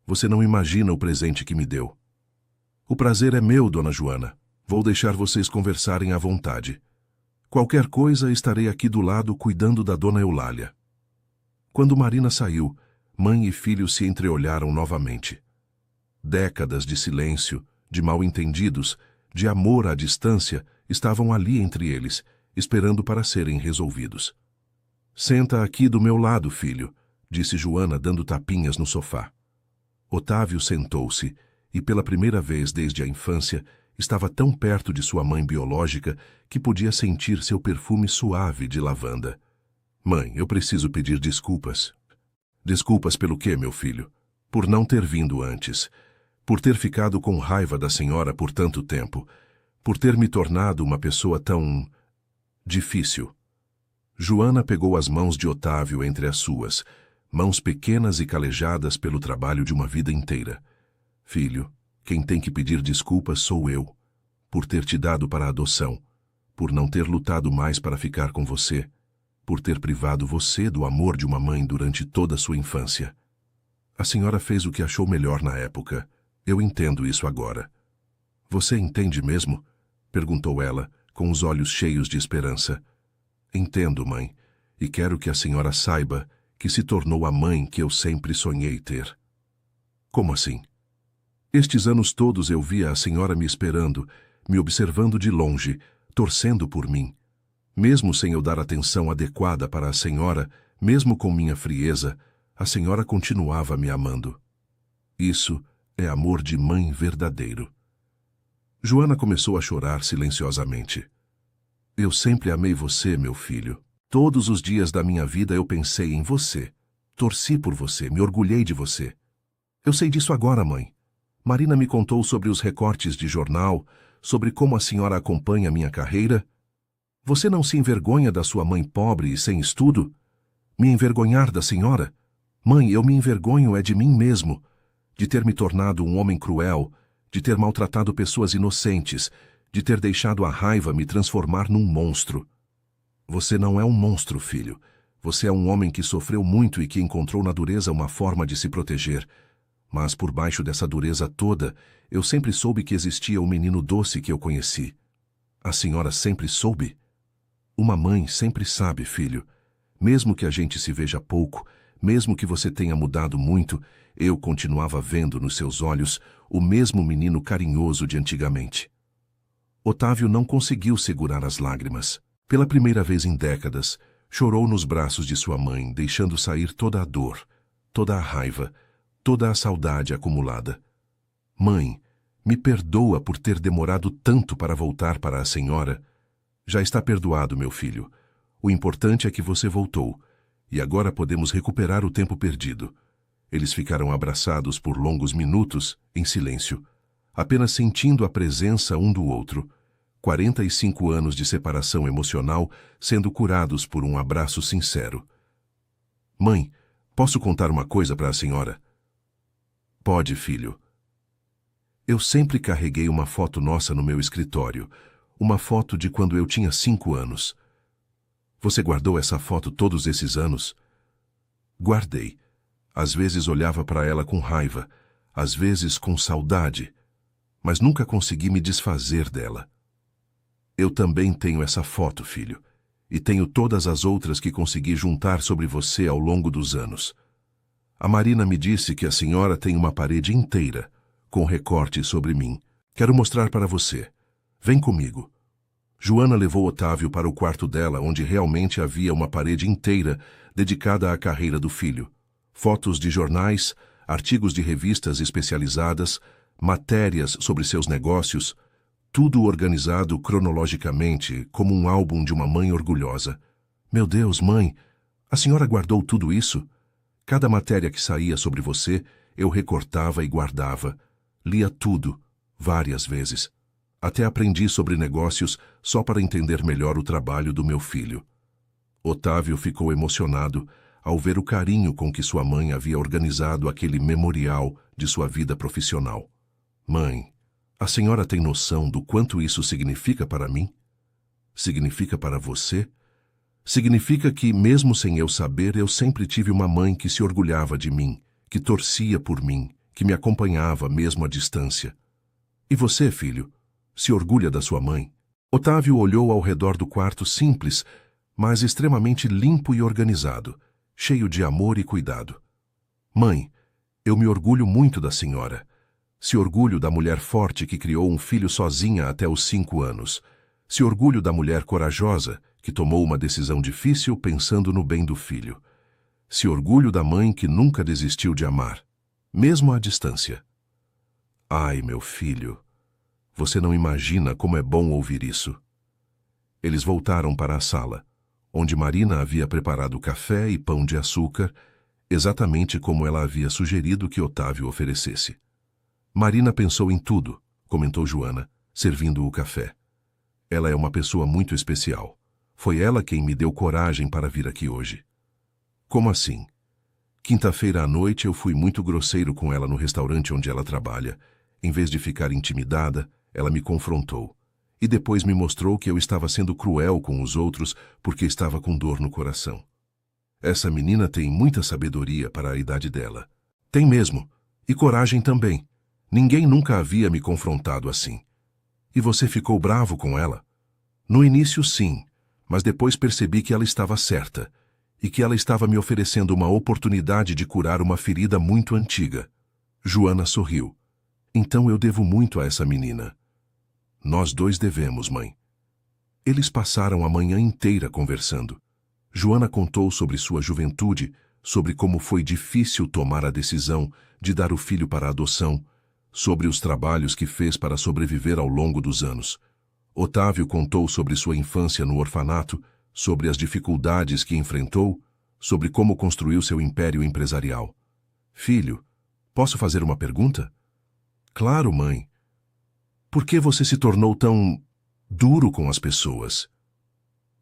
Você não imagina o presente que me deu." "O prazer é meu, Dona Joana. Vou deixar vocês conversarem à vontade. Qualquer coisa, estarei aqui do lado cuidando da Dona Eulália." Quando Marina saiu, mãe e filho se entreolharam novamente. Décadas de silêncio, de mal-entendidos, de amor à distância, estavam ali entre eles, esperando para serem resolvidos. "Senta aqui do meu lado, filho", disse Joana, dando tapinhas no sofá. Otávio sentou-se e, pela primeira vez desde a infância, estava tão perto de sua mãe biológica que podia sentir seu perfume suave de lavanda. "Mãe, eu preciso pedir desculpas." "Desculpas pelo quê, meu filho?" "Por não ter vindo antes. Por ter ficado com raiva da senhora por tanto tempo. por ter me tornado uma pessoa tão difícil. Joana pegou as mãos de Otávio entre as suas, mãos pequenas e calejadas pelo trabalho de uma vida inteira. Filho, quem tem que pedir desculpas sou eu, por ter te dado para a adoção, por não ter lutado mais para ficar com você, por ter privado você do amor de uma mãe durante toda a sua infância. A senhora fez o que achou melhor na época. Eu entendo isso agora. Você entende mesmo? Perguntou ela, com os olhos cheios de esperança. Entendo, mãe, e quero que a senhora saiba que se tornou a mãe que eu sempre sonhei ter. Como assim? Estes anos todos eu via a senhora me esperando, me observando de longe, torcendo por mim. Mesmo sem eu dar atenção adequada para a senhora, mesmo com minha frieza, a senhora continuava me amando. Isso é amor de mãe verdadeiro. Joana começou a chorar silenciosamente. Eu sempre amei você, meu filho. Todos os dias da minha vida eu pensei em você. Torci por você, me orgulhei de você. Eu sei disso agora, mãe. Marina me contou sobre os recortes de jornal, sobre como a senhora acompanha minha carreira. Você não se envergonha da sua mãe pobre e sem estudo? Me envergonhar da senhora? Mãe, eu me envergonho é de mim mesmo, de ter me tornado um homem cruel, de ter maltratado pessoas inocentes, de ter deixado a raiva me transformar num monstro. Você não é um monstro, filho. Você é um homem que sofreu muito e que encontrou na dureza uma forma de se proteger. Mas por baixo dessa dureza toda, eu sempre soube que existia um menino doce que eu conheci. A senhora sempre soube? Uma mãe sempre sabe, filho. Mesmo que a gente se veja pouco, mesmo que você tenha mudado muito, eu continuava vendo nos seus olhos o mesmo menino carinhoso de antigamente. Otávio não conseguiu segurar as lágrimas. Pela primeira vez em décadas, chorou nos braços de sua mãe, deixando sair toda a dor, toda a raiva, toda a saudade acumulada. Mãe, me perdoa por ter demorado tanto para voltar para a senhora. Já está perdoado, meu filho. O importante é que você voltou, e agora podemos recuperar o tempo perdido. Eles ficaram abraçados por longos minutos, em silêncio, apenas sentindo a presença um do outro. 45 anos de separação emocional sendo curados por um abraço sincero. Mãe, posso contar uma coisa para a senhora? Pode, filho. Eu sempre carreguei uma foto nossa no meu escritório, uma foto de quando eu tinha 5 anos. Você guardou essa foto todos esses anos? Guardei. Às vezes olhava para ela com raiva, às vezes com saudade, mas nunca consegui me desfazer dela. Eu também tenho essa foto, filho, e tenho todas as outras que consegui juntar sobre você ao longo dos anos. A Marina me disse que a senhora tem uma parede inteira, com recortes sobre mim. Quero mostrar para você. Vem comigo. Joana levou Otávio para o quarto dela, onde realmente havia uma parede inteira dedicada à carreira do filho. Fotos de jornais, artigos de revistas especializadas, matérias sobre seus negócios, tudo organizado cronologicamente, como um álbum de uma mãe orgulhosa. Meu Deus, mãe, a senhora guardou tudo isso? Cada matéria que saía sobre você, eu recortava e guardava. Lia tudo, várias vezes. Até aprendi sobre negócios só para entender melhor o trabalho do meu filho. Otávio ficou emocionado ao ver o carinho com que sua mãe havia organizado aquele memorial de sua vida profissional. Mãe, a senhora tem noção do quanto isso significa para mim? Significa para você? Significa que, mesmo sem eu saber, eu sempre tive uma mãe que se orgulhava de mim, que torcia por mim, que me acompanhava mesmo à distância. E você, filho, se orgulha da sua mãe? Otávio olhou ao redor do quarto simples, mas extremamente limpo e organizado, cheio de amor e cuidado. Mãe, eu me orgulho muito da senhora. Se orgulho da mulher forte que criou um filho sozinha até os 5 anos. Se orgulho da mulher corajosa que tomou uma decisão difícil pensando no bem do filho. Se orgulho da mãe que nunca desistiu de amar, mesmo à distância. Ai, meu filho, você não imagina como é bom ouvir isso. Eles voltaram para a sala, onde Marina havia preparado café e pão de açúcar, exatamente como ela havia sugerido que Otávio oferecesse. Marina pensou em tudo, comentou Joana. servindo o café. Ela é uma pessoa muito especial. Foi ela quem me deu coragem para vir aqui hoje. Como assim? Quinta-feira à noite eu fui muito grosseiro com ela no restaurante onde ela trabalha. Em vez de ficar intimidada, ela me confrontou. E depois me mostrou que eu estava sendo cruel com os outros porque estava com dor no coração. Essa menina tem muita sabedoria para a idade dela. Tem mesmo. E coragem também. Ninguém nunca havia me confrontado assim. E você ficou bravo com ela? No início, sim, mas depois percebi que ela estava certa e que ela estava me oferecendo uma oportunidade de curar uma ferida muito antiga. Joana sorriu. Então eu devo muito a essa menina. Nós dois devemos, mãe. Eles passaram a manhã inteira conversando. Joana contou sobre sua juventude, sobre como foi difícil tomar a decisão de dar o filho para adoção, sobre os trabalhos que fez para sobreviver ao longo dos anos. Otávio contou sobre sua infância no orfanato, sobre as dificuldades que enfrentou, sobre como construiu seu império empresarial. Filho, posso fazer uma pergunta? Claro, mãe. Por que você se tornou tão duro com as pessoas?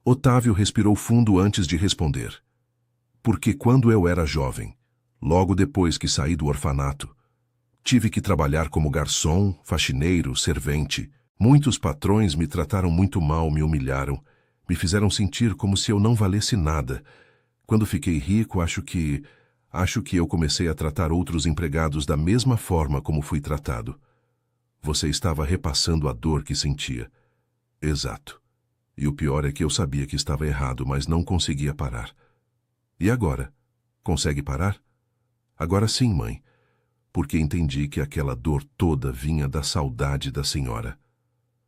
Otávio respirou fundo antes de responder. Porque quando eu era jovem, logo depois que saí do orfanato, tive que trabalhar como garçom, faxineiro, servente. Muitos patrões me trataram muito mal, me humilharam, me fizeram sentir como se eu não valesse nada. Quando fiquei rico, acho que eu comecei a tratar outros empregados da mesma forma como fui tratado. Você estava repassando a dor que sentia. Exato. E o pior é que eu sabia que estava errado, mas não conseguia parar. E agora? Consegue parar? Agora sim, mãe, porque entendi que aquela dor toda vinha da saudade da senhora.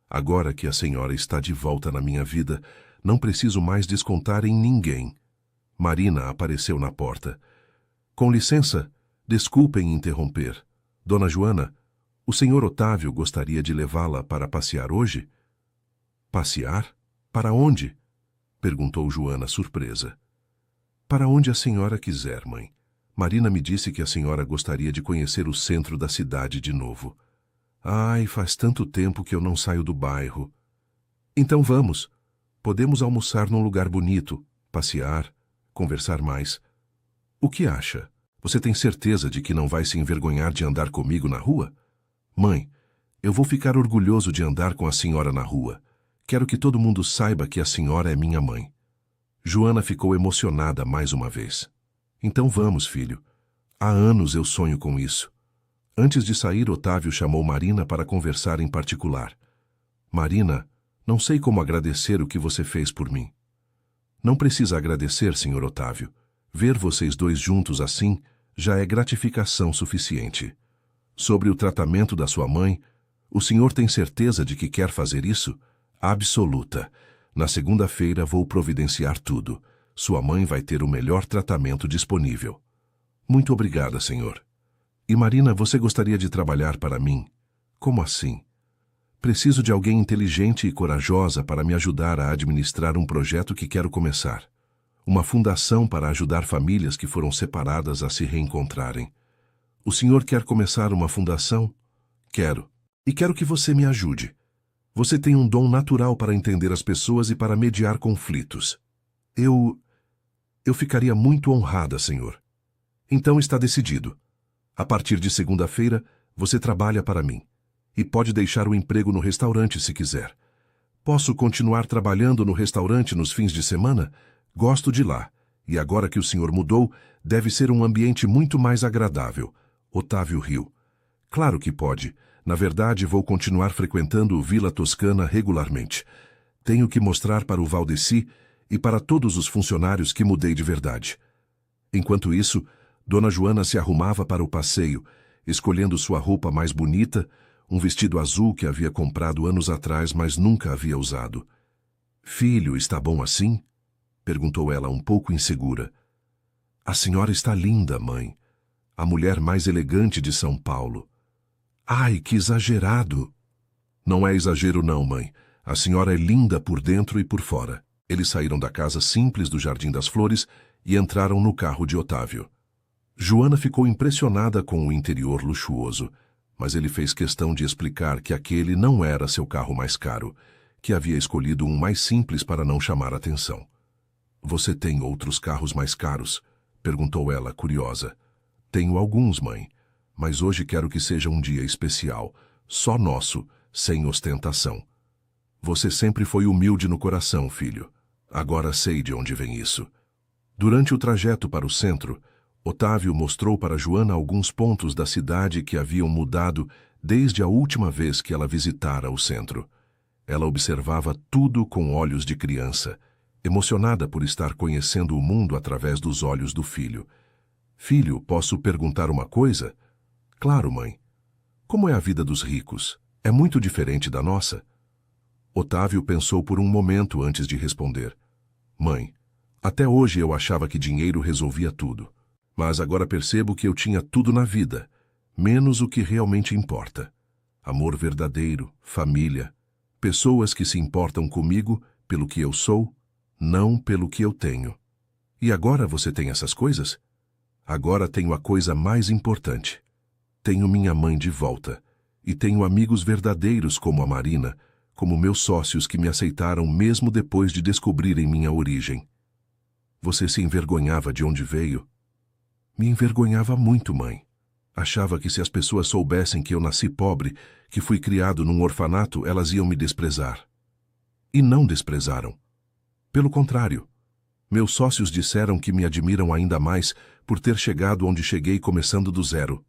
Agora que a senhora está de volta na minha vida, não preciso mais descontar em ninguém. Marina apareceu na porta. Com licença, desculpem interromper. Dona Joana, o senhor Otávio gostaria de levá-la para passear hoje? Passear? Para onde? Perguntou Joana, surpresa. Para onde a senhora quiser, mãe. Marina me disse que a senhora gostaria de conhecer o centro da cidade de novo. Ai, faz tanto tempo que eu não saio do bairro. Então vamos. Podemos almoçar num lugar bonito, passear, conversar mais. O que acha? Você tem certeza de que não vai se envergonhar de andar comigo na rua? Mãe, eu vou ficar orgulhoso de andar com a senhora na rua. Quero que todo mundo saiba que a senhora é minha mãe. Joana ficou emocionada mais uma vez. Então vamos, filho. Há anos eu sonho com isso. Antes de sair, Otávio chamou Marina para conversar em particular. Marina, não sei como agradecer o que você fez por mim. Não precisa agradecer, senhor Otávio. Ver vocês dois juntos assim já é gratificação suficiente. Sobre o tratamento da sua mãe, o senhor tem certeza de que quer fazer isso? Absoluta. Na segunda-feira vou providenciar tudo. Sua mãe vai ter o melhor tratamento disponível. Muito obrigada, senhor. E Marina, você gostaria de trabalhar para mim? Como assim? Preciso de alguém inteligente e corajosa para me ajudar a administrar um projeto que quero começar. Uma fundação para ajudar famílias que foram separadas a se reencontrarem. O senhor quer começar uma fundação? Quero. E quero que você me ajude. Você tem um dom natural para entender as pessoas e para mediar conflitos. Eu ficaria muito honrada, senhor. Então está decidido. A partir de segunda-feira, você trabalha para mim. E pode deixar o emprego no restaurante se quiser. Posso continuar trabalhando no restaurante nos fins de semana? Gosto de lá. E agora que o senhor mudou, deve ser um ambiente muito mais agradável. Otávio riu. Claro que pode. Na verdade, vou continuar frequentando o Vila Toscana regularmente. Tenho que mostrar para o Valdeci e para todos os funcionários que mudei de verdade. Enquanto isso, Dona Joana se arrumava para o passeio, escolhendo sua roupa mais bonita, um vestido azul que havia comprado anos atrás, mas nunca havia usado. Filho, está bom assim? Perguntou ela, um pouco insegura. A senhora está linda, mãe. A mulher mais elegante de São Paulo. Ai, que exagerado! Não é exagero não, mãe. A senhora é linda por dentro e por fora. Eles saíram da casa simples do Jardim das Flores e entraram no carro de Otávio. Joana ficou impressionada com o interior luxuoso. mas ele fez questão de explicar que aquele não era seu carro mais caro, que havia escolhido um mais simples para não chamar atenção. Você tem outros carros mais caros? Perguntou ela, curiosa. Tenho alguns, mãe, mas hoje quero que seja um dia especial, só nosso, sem ostentação. Você sempre foi humilde no coração, filho. Agora sei de onde vem isso. Durante o trajeto para o centro, Otávio mostrou para Joana alguns pontos da cidade que haviam mudado desde a última vez que ela visitara o centro. Ela observava tudo com olhos de criança, emocionada por estar conhecendo o mundo através dos olhos do filho. Filho, posso perguntar uma coisa? Claro, mãe. Como é a vida dos ricos? É muito diferente da nossa? Otávio pensou por um momento antes de responder. Mãe, até hoje eu achava que dinheiro resolvia tudo. Mas agora percebo que eu tinha tudo na vida, menos o que realmente importa. Amor verdadeiro, família, pessoas que se importam comigo pelo que eu sou, não pelo que eu tenho. E agora você tem essas coisas? Agora tenho a coisa mais importante. Tenho minha mãe de volta. E tenho amigos verdadeiros como a Marina, como meus sócios que me aceitaram mesmo depois de descobrirem minha origem. Você se envergonhava de onde veio? Me envergonhava muito, mãe. Achava que se as pessoas soubessem que eu nasci pobre, que fui criado num orfanato, elas iam me desprezar. E não desprezaram. Pelo contrário, meus sócios disseram que me admiram ainda mais por ter chegado onde cheguei começando do zero.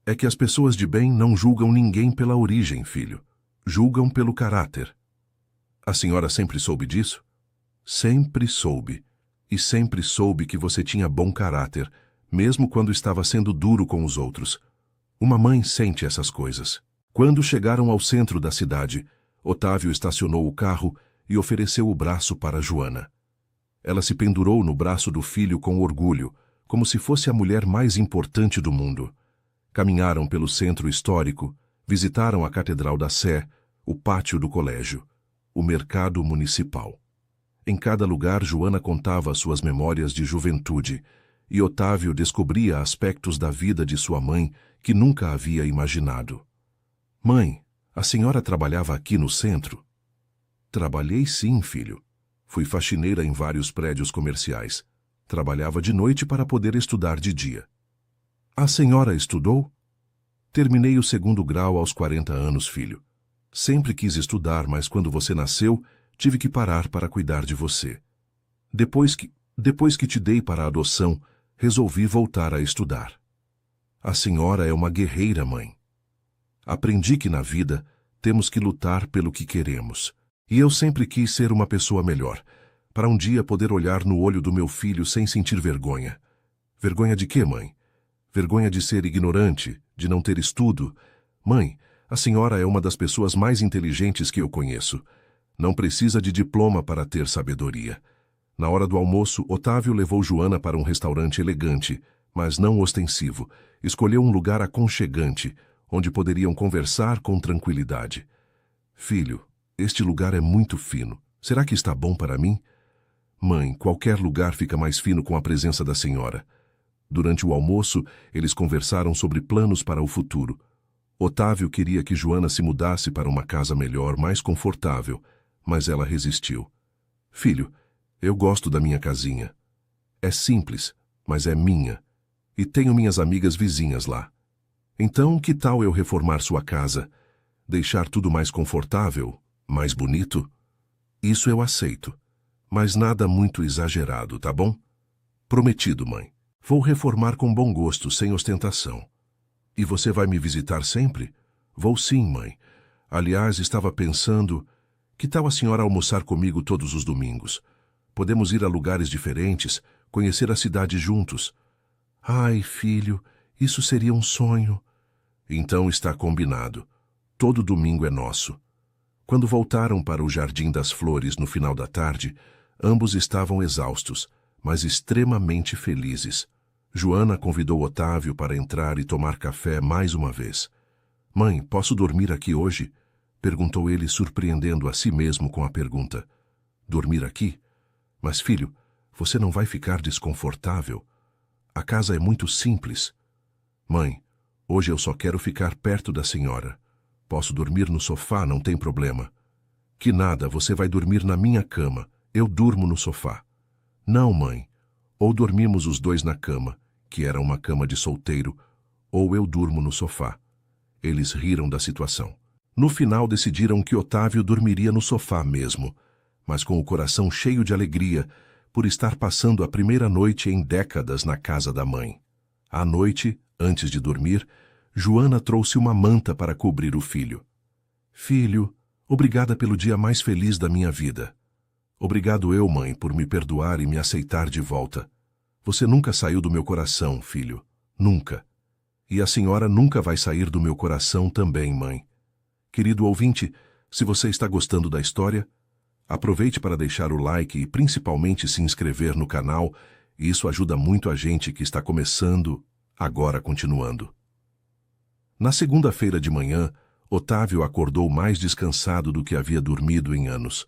É que as pessoas de bem não julgam ninguém pela origem, filho. Julgam pelo caráter. A senhora sempre soube disso? Sempre soube. E sempre soube que você tinha bom caráter, mesmo quando estava sendo duro com os outros. Uma mãe sente essas coisas. Quando chegaram ao centro da cidade, Otávio estacionou o carro e ofereceu o braço para Joana. Ela se pendurou no braço do filho com orgulho, como se fosse a mulher mais importante do mundo. Caminharam pelo centro histórico, visitaram a Catedral da Sé, o pátio do colégio, o mercado municipal. Em cada lugar, Joana contava suas memórias de juventude, e Otávio descobria aspectos da vida de sua mãe que nunca havia imaginado. Mãe, a senhora trabalhava aqui no centro? Trabalhei sim, filho. Fui faxineira em vários prédios comerciais. Trabalhava de noite para poder estudar de dia. A senhora estudou? Terminei o 2º grau aos 40 anos, filho. Sempre quis estudar, mas quando você nasceu, tive que parar para cuidar de você. Depois que te dei para a adoção, resolvi voltar a estudar. A senhora é uma guerreira, mãe. Aprendi que na vida temos que lutar pelo que queremos. E eu sempre quis ser uma pessoa melhor, para um dia poder olhar no olho do meu filho sem sentir vergonha. Vergonha de quê, mãe? Vergonha de ser ignorante, de não ter estudo. Mãe, a senhora é uma das pessoas mais inteligentes que eu conheço. Não precisa de diploma para ter sabedoria. Na hora do almoço, Otávio levou Joana para um restaurante elegante, mas não ostensivo. Escolheu um lugar aconchegante, onde poderiam conversar com tranquilidade. Filho, este lugar é muito fino. Será que está bom para mim? Mãe, qualquer lugar fica mais fino com a presença da senhora. Durante o almoço, eles conversaram sobre planos para o futuro. Otávio queria que Joana se mudasse para uma casa melhor, mais confortável, mas ela resistiu. Filho, eu gosto da minha casinha. É simples, mas é minha. E tenho minhas amigas vizinhas lá. Então, que tal eu reformar sua casa? Deixar tudo mais confortável, mais bonito? Isso eu aceito. Mas nada muito exagerado, tá bom? Prometido, mãe. Vou reformar com bom gosto, sem ostentação. E você vai me visitar sempre? Vou sim, mãe. Aliás, estava pensando... Que tal a senhora almoçar comigo todos os domingos? Podemos ir a lugares diferentes, conhecer a cidade juntos. Ai, filho, isso seria um sonho. Então está combinado. Todo domingo é nosso. Quando voltaram para o Jardim das Flores no final da tarde, ambos estavam exaustos, mas extremamente felizes. Joana convidou Otávio para entrar e tomar café mais uma vez. Mãe, posso dormir aqui hoje? Perguntou ele, surpreendendo a si mesmo com a pergunta. Dormir aqui? Mas, filho, você não vai ficar desconfortável? A casa é muito simples. Mãe, Hoje eu só quero ficar perto da senhora. Posso dormir no sofá, não tem problema. Que nada, você vai dormir na minha cama. Eu durmo no sofá. Não, mãe. Ou dormimos os dois na cama, que era uma cama de solteiro, ou eu durmo no sofá. Eles riram da situação. No final decidiram que Otávio dormiria no sofá mesmo, mas com o coração cheio de alegria por estar passando a primeira noite em décadas na casa da mãe. À noite, antes de dormir, Joana trouxe uma manta para cobrir o filho. Filho, obrigada pelo dia mais feliz da minha vida. Obrigado eu, mãe, por me perdoar e me aceitar de volta. Você nunca saiu do meu coração, filho. Nunca. E a senhora nunca vai sair do meu coração também, mãe. Querido ouvinte, se você está gostando da história, aproveite para deixar o like e principalmente se inscrever no canal. Isso ajuda muito a gente que está começando, agora continuando. Na segunda-feira de manhã, Otávio acordou mais descansado do que havia dormido em anos.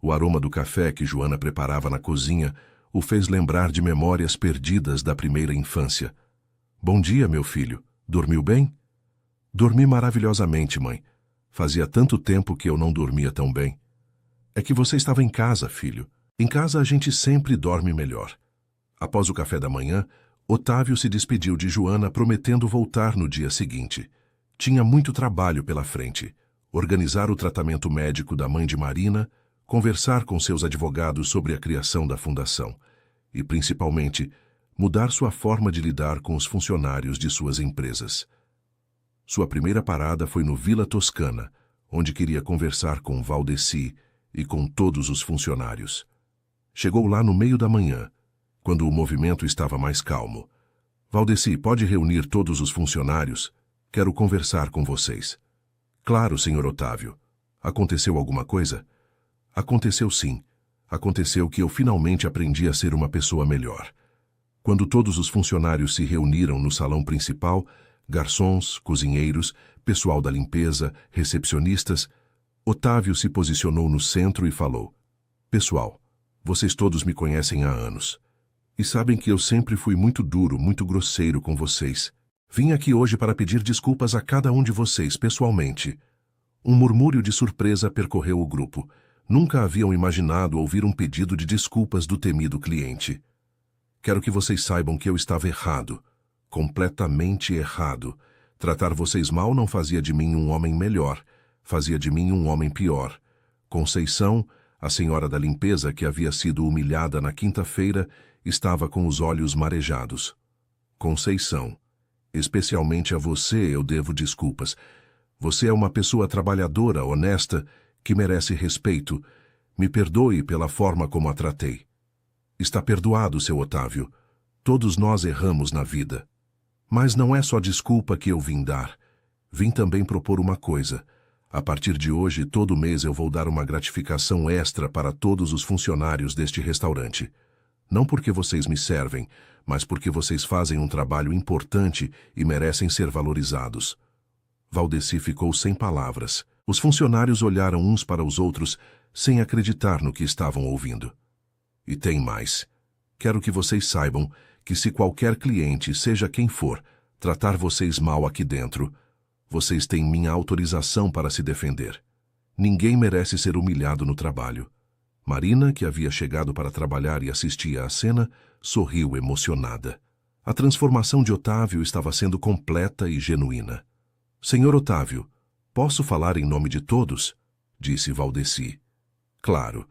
O aroma do café que Joana preparava na cozinha o fez lembrar de memórias perdidas da primeira infância. Bom dia, meu filho. Dormiu bem? Dormi maravilhosamente, mãe. Fazia tanto tempo que eu não dormia tão bem. É que você estava em casa, filho. Em casa a gente sempre dorme melhor. Após o café da manhã, Otávio se despediu de Joana prometendo voltar no dia seguinte. Tinha muito trabalho pela frente. Organizar o tratamento médico da mãe de Marina, conversar com seus advogados sobre a criação da fundação e, principalmente, mudar sua forma de lidar com os funcionários de suas empresas. Sua primeira parada foi no Vila Toscana, onde queria conversar com Valdeci e com todos os funcionários. Chegou lá no meio da manhã, quando o movimento estava mais calmo. Valdeci, pode reunir todos os funcionários? Quero conversar com vocês. Claro, senhor Otávio. Aconteceu alguma coisa? Aconteceu sim. Aconteceu que eu finalmente aprendi a ser uma pessoa melhor. Quando todos os funcionários se reuniram no salão principal, garçons, cozinheiros, pessoal da limpeza, recepcionistas, Otávio se posicionou no centro e falou: Pessoal, vocês todos me conhecem há anos. E sabem que eu sempre fui muito duro, muito grosseiro com vocês. Vim aqui hoje para pedir desculpas a cada um de vocês pessoalmente. Um murmúrio de surpresa percorreu o grupo. Nunca haviam imaginado ouvir um pedido de desculpas do temido cliente. Quero que vocês saibam que eu estava errado. Completamente errado. Tratar vocês mal não fazia de mim um homem melhor. Fazia de mim um homem pior. Conceição, a senhora da limpeza que havia sido humilhada na quinta-feira, estava com os olhos marejados. Conceição, especialmente a você eu devo desculpas. Você é uma pessoa trabalhadora, honesta, que merece respeito. Me perdoe pela forma como a tratei. Está perdoado, seu Otávio. Todos nós erramos na vida. Mas não é só desculpa que eu vim dar. Vim também propor uma coisa. A partir de hoje, todo mês eu vou dar uma gratificação extra para todos os funcionários deste restaurante. Não porque vocês me servem, mas porque vocês fazem um trabalho importante e merecem ser valorizados. Valdeci ficou sem palavras. Os funcionários olharam uns para os outros, sem acreditar no que estavam ouvindo. E tem mais. Quero que vocês saibam que se qualquer cliente, seja quem for, tratar vocês mal aqui dentro, vocês têm minha autorização para se defender. Ninguém merece ser humilhado no trabalho. Marina, que havia chegado para trabalhar e assistia à cena, sorriu emocionada. A transformação de Otávio estava sendo completa e genuína. Senhor Otávio, posso falar em nome de todos? Disse Valdeci. Claro.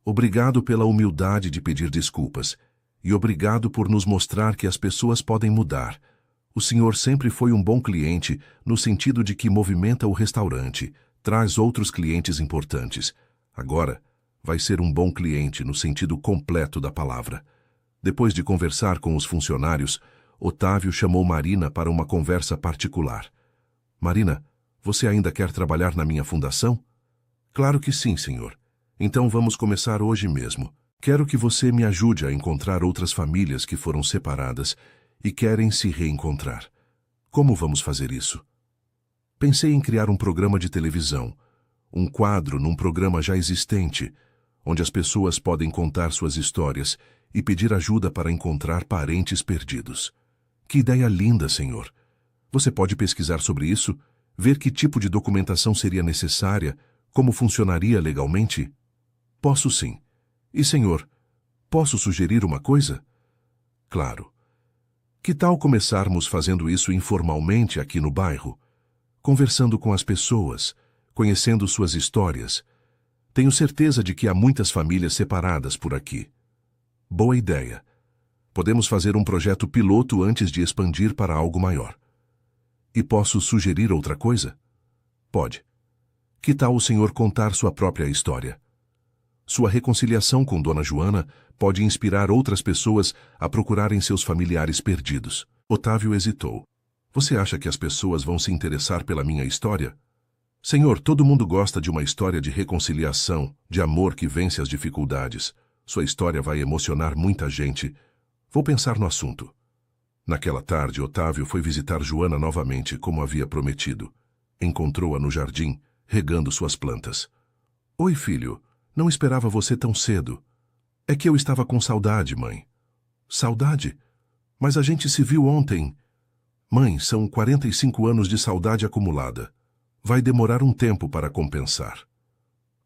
Obrigado pela humildade de pedir desculpas. E obrigado por nos mostrar que as pessoas podem mudar. O senhor sempre foi um bom cliente, no sentido de que movimenta o restaurante, traz outros clientes importantes. Agora, vai ser um bom cliente no sentido completo da palavra. Depois de conversar com os funcionários, Otávio chamou Marina para uma conversa particular. Marina, você ainda quer trabalhar na minha fundação? Claro que sim, senhor. Então vamos começar hoje mesmo. Quero que você me ajude a encontrar outras famílias que foram separadas e querem se reencontrar. Como vamos fazer isso? Pensei em criar um programa de televisão, um quadro num programa já existente, onde as pessoas podem contar suas histórias e pedir ajuda para encontrar parentes perdidos. Que ideia linda, senhor! Você pode pesquisar sobre isso, ver que tipo de documentação seria necessária, como funcionaria legalmente? Posso sim. E, senhor, posso sugerir uma coisa? Claro. Que tal começarmos fazendo isso informalmente aqui no bairro? Conversando com as pessoas, conhecendo suas histórias. Tenho certeza de que há muitas famílias separadas por aqui. Boa ideia. Podemos fazer um projeto piloto antes de expandir para algo maior. E posso sugerir outra coisa? Pode. Que tal o senhor contar sua própria história? Sua reconciliação com Dona Joana pode inspirar outras pessoas a procurarem seus familiares perdidos. Otávio hesitou. Você acha que as pessoas vão se interessar pela minha história? Senhor, todo mundo gosta de uma história de reconciliação, de amor que vence as dificuldades. Sua história vai emocionar muita gente. Vou pensar no assunto. Naquela tarde, Otávio foi visitar Joana novamente, como havia prometido. Encontrou-a no jardim, regando suas plantas. Oi, filho. Não esperava você tão cedo. É que eu estava com saudade, mãe. Saudade? Mas a gente se viu ontem. Mãe, são 45 anos de saudade acumulada. Vai demorar um tempo para compensar.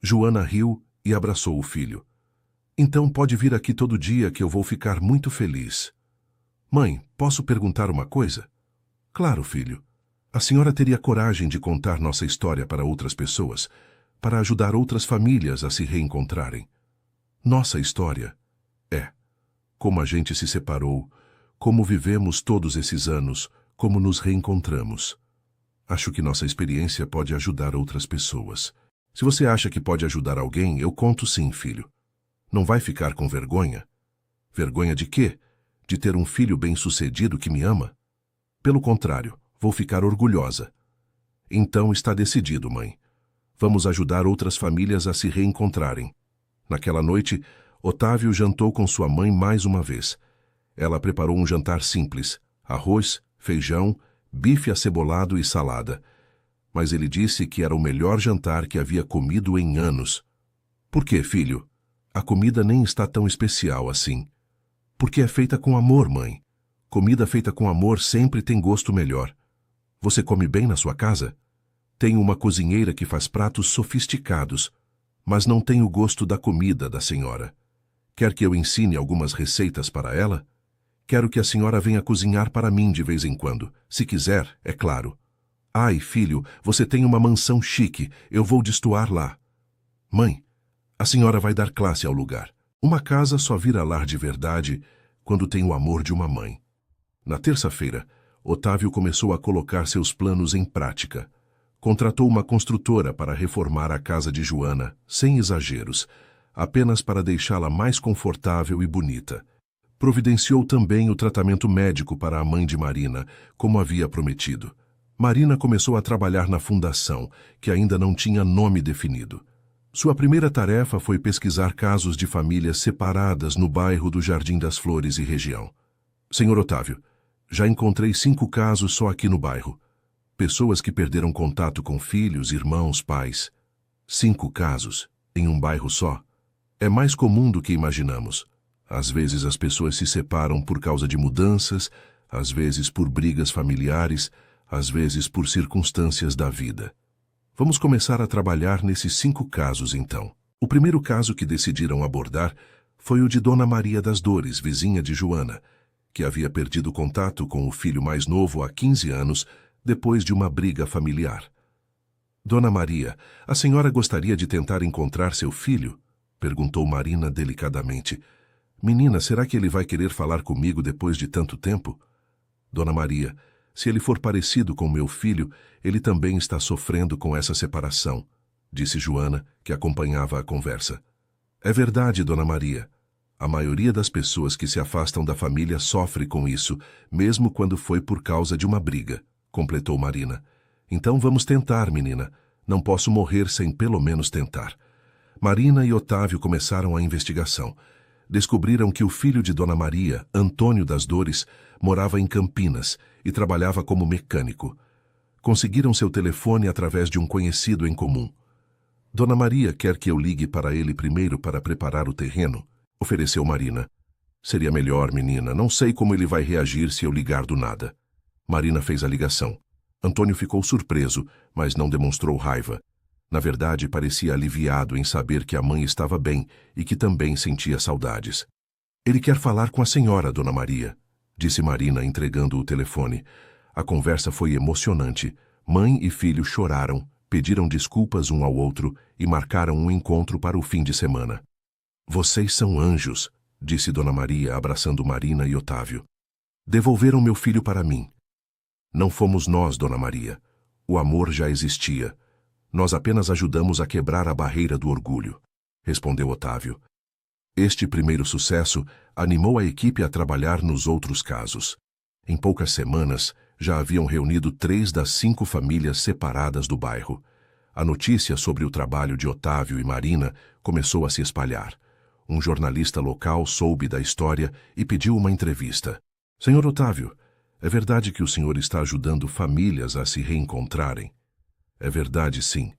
Joana riu e abraçou o filho. Então pode vir aqui todo dia que eu vou ficar muito feliz. Mãe, posso perguntar uma coisa? Claro, filho. A senhora teria coragem de contar nossa história para outras pessoas, para ajudar outras famílias a se reencontrarem? Nossa história é como a gente se separou, como vivemos todos esses anos, como nos reencontramos. Acho que nossa experiência pode ajudar outras pessoas. Se você acha que pode ajudar alguém, eu conto sim, filho. Não vai ficar com vergonha? Vergonha de quê? De ter um filho bem-sucedido que me ama? Pelo contrário, vou ficar orgulhosa. Então está decidido, mãe. Vamos ajudar outras famílias a se reencontrarem. Naquela noite, Otávio jantou com sua mãe mais uma vez. Ela preparou um jantar simples: arroz, feijão, bife acebolado e salada. Mas ele disse que era o melhor jantar que havia comido em anos. Por quê, filho? A comida nem está tão especial assim. Porque é feita com amor, mãe. Comida feita com amor sempre tem gosto melhor. Você come bem na sua casa? Tenho uma cozinheira que faz pratos sofisticados, mas não tem o gosto da comida da senhora. Quer que eu ensine algumas receitas para ela? Quero que a senhora venha cozinhar para mim de vez em quando, se quiser, é claro. Ai, filho, você tem uma mansão chique, eu vou destoar lá. Mãe, a senhora vai dar classe ao lugar. Uma casa só vira lar de verdade quando tem o amor de uma mãe. Na terça-feira, Otávio começou a colocar seus planos em prática. Contratou uma construtora para reformar a casa de Joana, sem exageros, apenas para deixá-la mais confortável e bonita. Providenciou também o tratamento médico para a mãe de Marina, como havia prometido. Marina começou a trabalhar na fundação, que ainda não tinha nome definido. Sua primeira tarefa foi pesquisar casos de famílias separadas no bairro do Jardim das Flores e região. Senhor Otávio, já encontrei 5 casos só aqui no bairro. Pessoas que perderam contato com filhos, irmãos, pais. 5 casos, em um bairro só. É mais comum do que imaginamos. Às vezes as pessoas se separam por causa de mudanças, às vezes por brigas familiares, às vezes por circunstâncias da vida. Vamos começar a trabalhar nesses 5 casos, então. O primeiro caso que decidiram abordar foi o de Dona Maria das Dores, vizinha de Joana, que havia perdido contato com o filho mais novo há 15 anos, depois de uma briga familiar. Dona Maria, a senhora gostaria de tentar encontrar seu filho? Perguntou Marina delicadamente. Menina, será que ele vai querer falar comigo depois de tanto tempo? Dona Maria, se ele for parecido com meu filho, ele também está sofrendo com essa separação, disse Joana, que acompanhava a conversa. É verdade, Dona Maria. A maioria das pessoas que se afastam da família sofre com isso, mesmo quando foi por causa de uma briga, completou Marina. Então vamos tentar, menina. Não posso morrer sem pelo menos tentar. Marina e Otávio começaram a investigação. Descobriram que o filho de Dona Maria, Antônio das Dores, morava em Campinas e trabalhava como mecânico. Conseguiram seu telefone através de um conhecido em comum. Dona Maria quer que eu ligue para ele primeiro para preparar o terreno, ofereceu Marina. Seria melhor, menina. Não sei como ele vai reagir se eu ligar do nada. Marina fez a ligação. Antônio ficou surpreso, mas não demonstrou raiva. Na verdade, parecia aliviado em saber que a mãe estava bem e que também sentia saudades. Ele quer falar com a senhora, Dona Maria, disse Marina, entregando o telefone. A conversa foi emocionante. Mãe e filho choraram, pediram desculpas um ao outro e marcaram um encontro para o fim de semana. Vocês são anjos, disse Dona Maria, abraçando Marina e Otávio. Devolveram meu filho para mim. Não fomos nós, Dona Maria. O amor já existia. Nós apenas ajudamos a quebrar a barreira do orgulho, respondeu Otávio. Este primeiro sucesso animou a equipe a trabalhar nos outros casos. Em poucas semanas, já haviam reunido 3 das 5 famílias separadas do bairro. A notícia sobre o trabalho de Otávio e Marina começou a se espalhar. Um jornalista local soube da história e pediu uma entrevista. Senhor Otávio, é verdade que o senhor está ajudando famílias a se reencontrarem? É verdade, sim.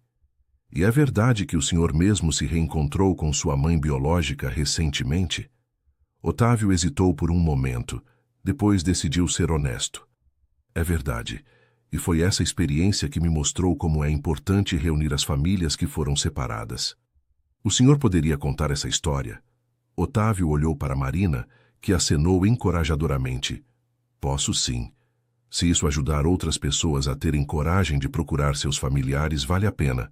E é verdade que o senhor mesmo se reencontrou com sua mãe biológica recentemente? Otávio hesitou por um momento, depois decidiu ser honesto. É verdade, e foi essa experiência que me mostrou como é importante reunir as famílias que foram separadas. O senhor poderia contar essa história? Otávio olhou para Marina, que acenou encorajadoramente. Posso sim. Se isso ajudar outras pessoas a terem coragem de procurar seus familiares, vale a pena.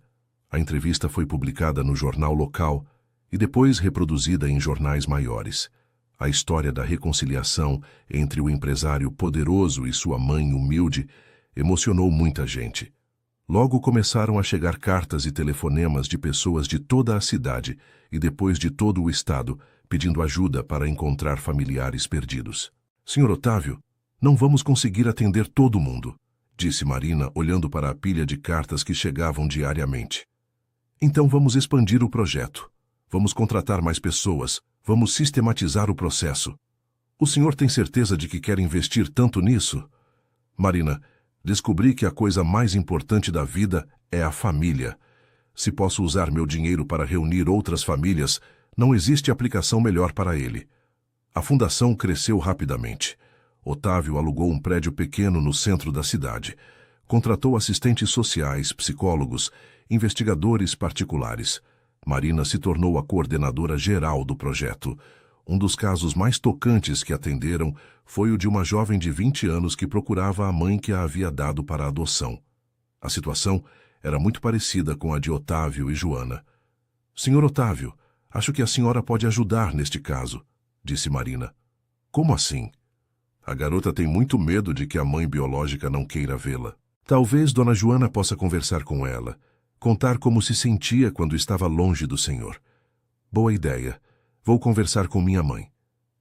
A entrevista foi publicada no jornal local e depois reproduzida em jornais maiores. A história da reconciliação entre o empresário poderoso e sua mãe humilde emocionou muita gente. Logo começaram a chegar cartas e telefonemas de pessoas de toda a cidade e depois de todo o estado, pedindo ajuda para encontrar familiares perdidos. Senhor Otávio, não vamos conseguir atender todo mundo, disse Marina, olhando para a pilha de cartas que chegavam diariamente. Então vamos expandir o projeto. Vamos contratar mais pessoas. Vamos sistematizar o processo. O senhor tem certeza de que quer investir tanto nisso? Marina, descobri que a coisa mais importante da vida é a família. Se posso usar meu dinheiro para reunir outras famílias, não existe aplicação melhor para ele. A fundação cresceu rapidamente. Otávio alugou um prédio pequeno no centro da cidade. Contratou assistentes sociais, psicólogos, investigadores particulares. Marina se tornou a coordenadora geral do projeto. Um dos casos mais tocantes que atenderam foi o de uma jovem de 20 anos que procurava a mãe que a havia dado para a adoção. A situação era muito parecida com a de Otávio e Joana. Senhor Otávio, acho que a senhora pode ajudar neste caso, disse Marina. Como assim? A garota tem muito medo de que a mãe biológica não queira vê-la. Talvez Dona Joana possa conversar com ela, contar como se sentia quando estava longe do Senhor. Boa ideia. Vou conversar com minha mãe.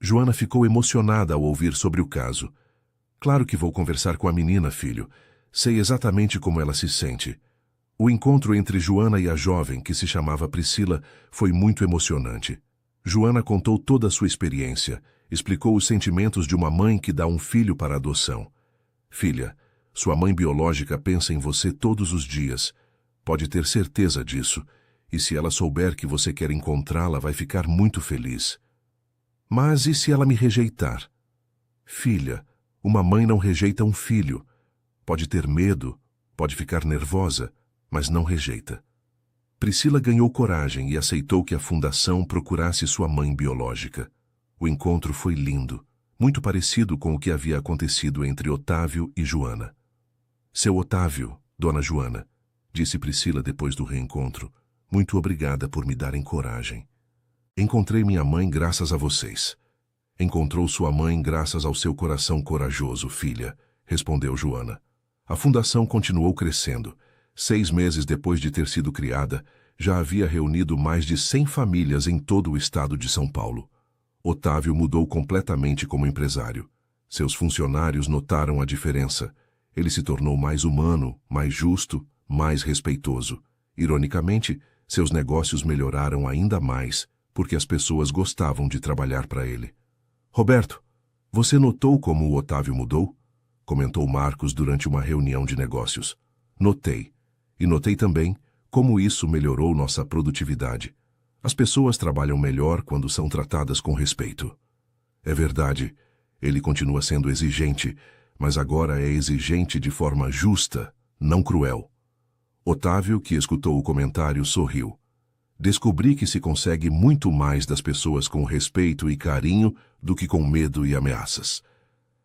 Joana ficou emocionada ao ouvir sobre o caso. Claro que vou conversar com a menina, filho. Sei exatamente como ela se sente. O encontro entre Joana e a jovem, que se chamava Priscila, foi muito emocionante. Joana contou toda a sua experiência, explicou os sentimentos de uma mãe que dá um filho para adoção. Filha, sua mãe biológica pensa em você todos os dias. Pode ter certeza disso. E se ela souber que você quer encontrá-la, vai ficar muito feliz. Mas e se ela me rejeitar? Filha, uma mãe não rejeita um filho. Pode ter medo, pode ficar nervosa, mas não rejeita. Priscila ganhou coragem e aceitou que a fundação procurasse sua mãe biológica. O encontro foi lindo, muito parecido com o que havia acontecido entre Otávio e Joana. Seu Otávio, Dona Joana, disse Priscila depois do reencontro, muito obrigada por me darem coragem. Encontrei minha mãe graças a vocês. Encontrou sua mãe graças ao seu coração corajoso, filha, respondeu Joana. A fundação continuou crescendo. 6 meses depois de ter sido criada, já havia reunido mais de 100 famílias em todo o estado de São Paulo. Otávio mudou completamente como empresário. Seus funcionários notaram a diferença. Ele se tornou mais humano, mais justo, mais respeitoso. Ironicamente, seus negócios melhoraram ainda mais, porque as pessoas gostavam de trabalhar para ele. Roberto, você notou como o Otávio mudou? Comentou Marcos durante uma reunião de negócios. Notei. E notei também como isso melhorou nossa produtividade. As pessoas trabalham melhor quando são tratadas com respeito. É verdade, ele continua sendo exigente, mas agora é exigente de forma justa, não cruel. Otávio, que escutou o comentário, sorriu. Descobri que se consegue muito mais das pessoas com respeito e carinho do que com medo e ameaças.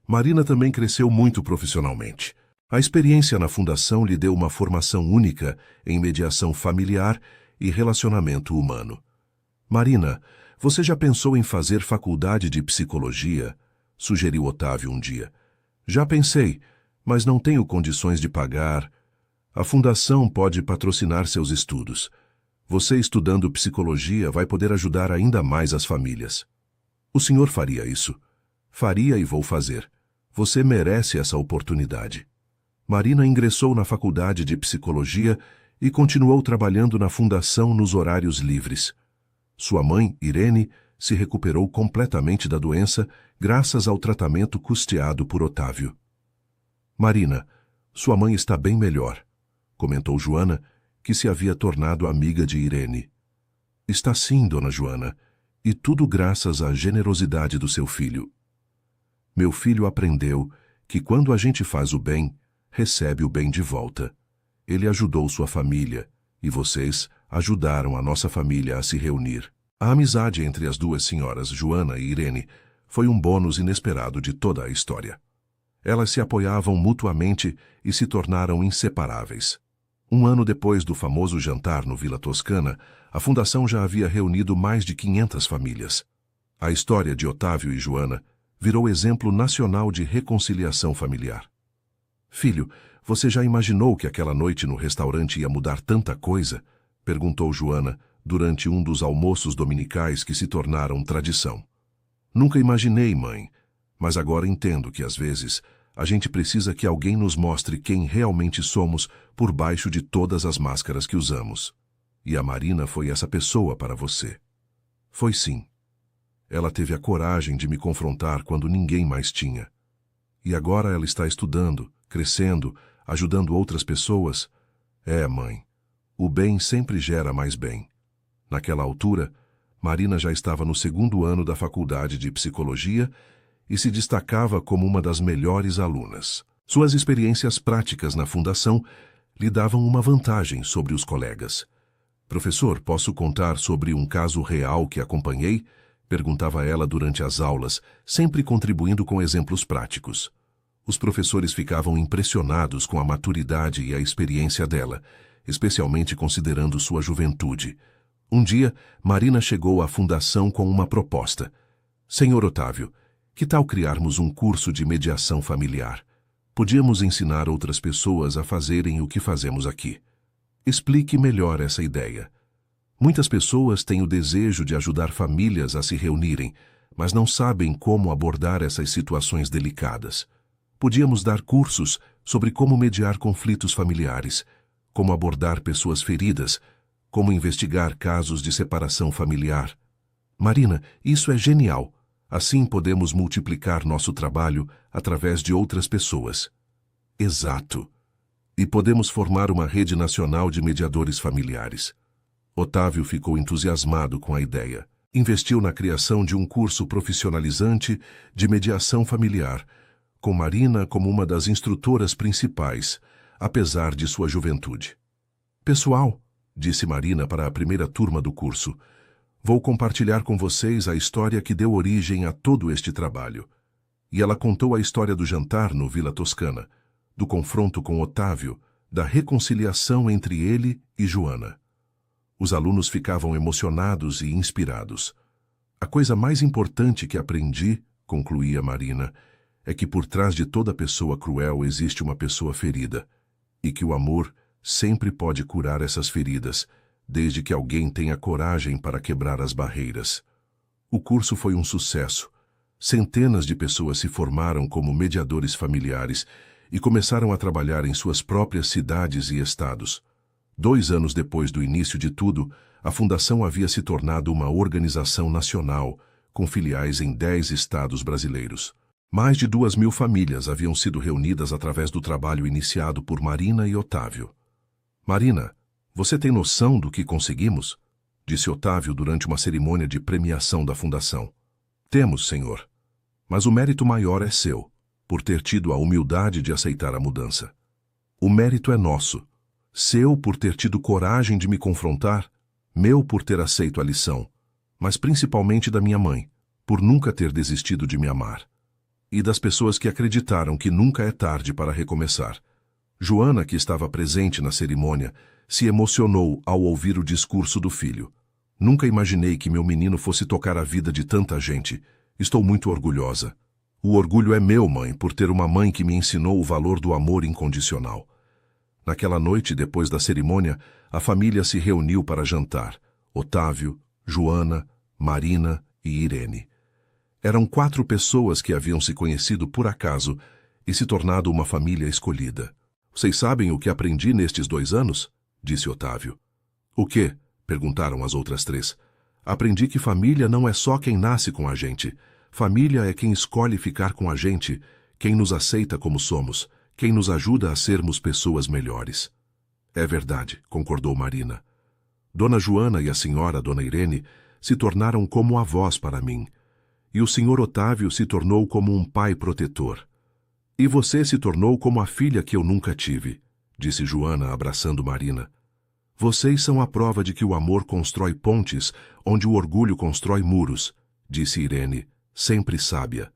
Marina também cresceu muito profissionalmente. A experiência na fundação lhe deu uma formação única em mediação familiar e relacionamento humano. Marina, você já pensou em fazer faculdade de psicologia? Sugeriu Otávio um dia. Já pensei, mas não tenho condições de pagar. A fundação pode patrocinar seus estudos. Você, estudando psicologia, vai poder ajudar ainda mais as famílias. O senhor faria isso? Faria e vou fazer. Você merece essa oportunidade. Marina ingressou na faculdade de psicologia e continuou trabalhando na fundação nos horários livres. Sua mãe, Irene, se recuperou completamente da doença graças ao tratamento custeado por Otávio. Marina, sua mãe está bem melhor, comentou Joana, que se havia tornado amiga de Irene. Está sim, dona Joana, e tudo graças à generosidade do seu filho. Meu filho aprendeu que quando a gente faz o bem, recebe o bem de volta. Ele ajudou sua família, e vocês ajudaram a nossa família a se reunir. A amizade entre as duas senhoras, Joana e Irene, foi um bônus inesperado de toda a história. Elas se apoiavam mutuamente e se tornaram inseparáveis. Um ano depois do famoso jantar no Vila Toscana, a fundação já havia reunido mais de 500 famílias. A história de Otávio e Joana virou exemplo nacional de reconciliação familiar. Filho, você já imaginou que aquela noite no restaurante ia mudar tanta coisa? Perguntou Joana durante um dos almoços dominicais que se tornaram tradição. Nunca imaginei, mãe, mas agora entendo que às vezes a gente precisa que alguém nos mostre quem realmente somos por baixo de todas as máscaras que usamos. E a Marina foi essa pessoa para você. Foi sim. Ela teve a coragem de me confrontar quando ninguém mais tinha. E agora ela está estudando, crescendo, ajudando outras pessoas. É, mãe, o bem sempre gera mais bem. Naquela altura, Marina já estava no 2º ano da faculdade de psicologia e se destacava como uma das melhores alunas. Suas experiências práticas na fundação lhe davam uma vantagem sobre os colegas. Professor, posso contar sobre um caso real que acompanhei? Perguntava ela durante as aulas, sempre contribuindo com exemplos práticos. Os professores ficavam impressionados com a maturidade e a experiência dela, especialmente considerando sua juventude. Um dia, Marina chegou à fundação com uma proposta. Senhor Otávio, que tal criarmos um curso de mediação familiar? Podíamos ensinar outras pessoas a fazerem o que fazemos aqui. Explique melhor essa ideia. Muitas pessoas têm o desejo de ajudar famílias a se reunirem, mas não sabem como abordar essas situações delicadas. Podíamos dar cursos sobre como mediar conflitos familiares, como abordar pessoas feridas, como investigar casos de separação familiar. Marina, isso é genial. Assim podemos multiplicar nosso trabalho através de outras pessoas. Exato. E podemos formar uma rede nacional de mediadores familiares. Otávio ficou entusiasmado com a ideia. Investiu na criação de um curso profissionalizante de mediação familiar, com Marina como uma das instrutoras principais, apesar de sua juventude. Pessoal, disse Marina para a primeira turma do curso, vou compartilhar com vocês a história que deu origem a todo este trabalho. E ela contou a história do jantar no Vila Toscana, do confronto com Otávio, da reconciliação entre ele e Joana. Os alunos ficavam emocionados e inspirados. A coisa mais importante que aprendi, concluía Marina, é que por trás de toda pessoa cruel existe uma pessoa ferida, e que o amor sempre pode curar essas feridas, desde que alguém tenha coragem para quebrar as barreiras. O curso foi um sucesso. Centenas de pessoas se formaram como mediadores familiares e começaram a trabalhar em suas próprias cidades e estados. 2 anos depois do início de tudo, a Fundação havia se tornado uma organização nacional, com filiais em 10 estados brasileiros. Mais de 2.000 famílias haviam sido reunidas através do trabalho iniciado por Marina e Otávio. Marina, você tem noção do que conseguimos? Disse Otávio durante uma cerimônia de premiação da Fundação. Temos, senhor. Mas o mérito maior é seu. por ter tido a humildade de aceitar a mudança. O mérito é nosso. Seu por ter tido coragem de me confrontar, meu por ter aceito a lição, mas principalmente da minha mãe, por nunca ter desistido de me amar. E das pessoas que acreditaram que nunca é tarde para recomeçar. Joana, que estava presente na cerimônia, se emocionou ao ouvir o discurso do filho. Nunca imaginei que meu menino fosse tocar a vida de tanta gente. Estou muito orgulhosa. O orgulho é meu, mãe, por ter uma mãe que me ensinou o valor do amor incondicional. Naquela noite, depois da cerimônia, a família se reuniu para jantar. Otávio, Joana, Marina e Irene. Eram 4 pessoas que haviam se conhecido por acaso e se tornado uma família escolhida. Vocês sabem o que aprendi nestes 2 anos? Disse Otávio. O quê? Perguntaram as outras 3. Aprendi que família não é só quem nasce com a gente. Família é quem escolhe ficar com a gente, quem nos aceita como somos, quem nos ajuda a sermos pessoas melhores. É verdade, concordou Marina. Dona Joana e a senhora Dona Irene se tornaram como avós para mim. E o senhor Otávio se tornou como um pai protetor. E você se tornou como a filha que eu nunca tive, disse Joana abraçando Marina. Vocês são a prova de que o amor constrói pontes, onde o orgulho constrói muros, disse Irene, sempre sábia.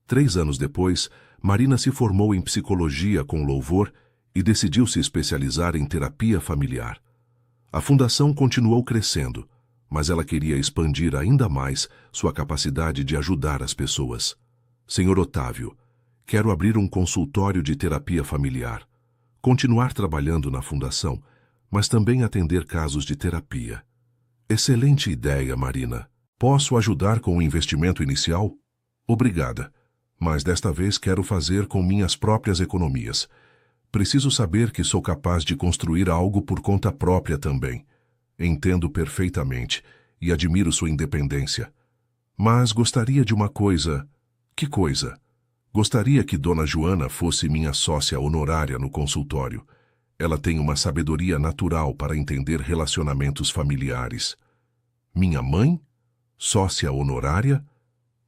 3 anos depois, Marina se formou em psicologia com louvor e decidiu se especializar em terapia familiar. A fundação continuou crescendo, mas ela queria expandir ainda mais sua capacidade de ajudar as pessoas. Senhor Otávio, quero abrir um consultório de terapia familiar, continuar trabalhando na fundação, mas também atender casos de terapia. Excelente ideia, Marina. Posso ajudar com o investimento inicial? Obrigada, mas desta vez quero fazer com minhas próprias economias. Preciso saber que sou capaz de construir algo por conta própria também. Entendo perfeitamente e admiro sua independência. Mas gostaria de uma coisa. Que coisa? Gostaria que Dona Joana fosse minha sócia honorária no consultório. Ela tem uma sabedoria natural para entender relacionamentos familiares. Minha mãe? Sócia honorária?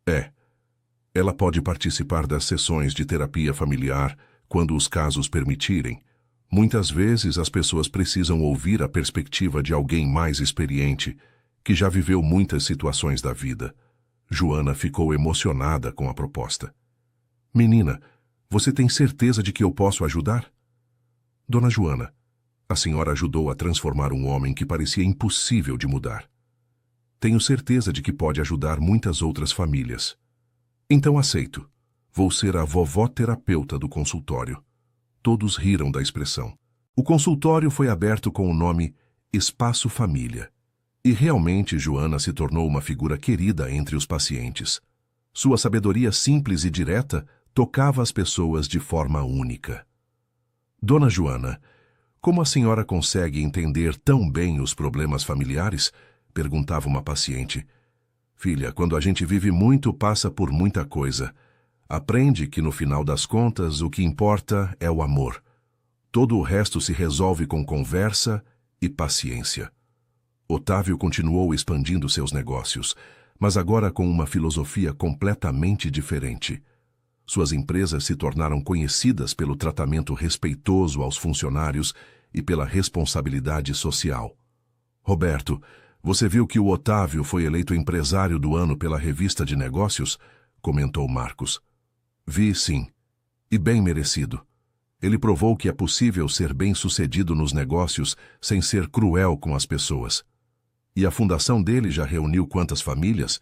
É. Ela pode participar das sessões de terapia familiar quando os casos permitirem. Muitas vezes as pessoas precisam ouvir a perspectiva de alguém mais experiente, que já viveu muitas situações da vida. Joana ficou emocionada com a proposta. Menina, você tem certeza de que eu posso ajudar? Dona Joana, a senhora ajudou a transformar um homem que parecia impossível de mudar. Tenho certeza de que pode ajudar muitas outras famílias. Então aceito. Vou ser a vovó terapeuta do consultório. Todos riram da expressão. O consultório foi aberto com o nome Espaço Família. E realmente Joana se tornou uma figura querida entre os pacientes. Sua sabedoria simples e direta tocava as pessoas de forma única. Dona Joana, como a senhora consegue entender tão bem os problemas familiares? Perguntava uma paciente. Filha, quando a gente vive muito, passa por muita coisa. Aprende que, no final das contas, o que importa é o amor. Todo o resto se resolve com conversa e paciência. Otávio continuou expandindo seus negócios, mas agora com uma filosofia completamente diferente. Suas empresas se tornaram conhecidas pelo tratamento respeitoso aos funcionários e pela responsabilidade social. Roberto, você viu que o Otávio foi eleito empresário do ano pela revista de negócios? Comentou Marcos. Vi, sim. E bem merecido. Ele provou que é possível ser bem-sucedido nos negócios sem ser cruel com as pessoas. E a fundação dele já reuniu quantas famílias?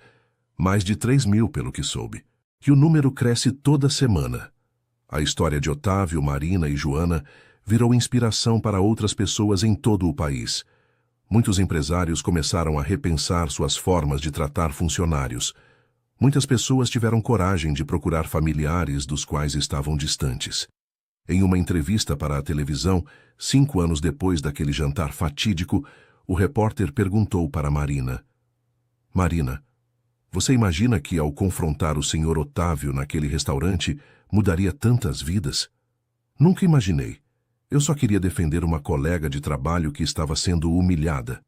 Mais de 3.000, pelo que soube. E o número cresce toda semana. A história de Otávio, Marina e Joana virou inspiração para outras pessoas em todo o país. Muitos empresários começaram a repensar suas formas de tratar funcionários. Muitas pessoas tiveram coragem de procurar familiares dos quais estavam distantes. Em uma entrevista para a televisão, 5 anos depois daquele jantar fatídico, o repórter perguntou para Marina. Marina, você imagina que ao confrontar o senhor Otávio naquele restaurante, mudaria tantas vidas? Nunca imaginei. Eu só queria defender uma colega de trabalho que estava sendo humilhada.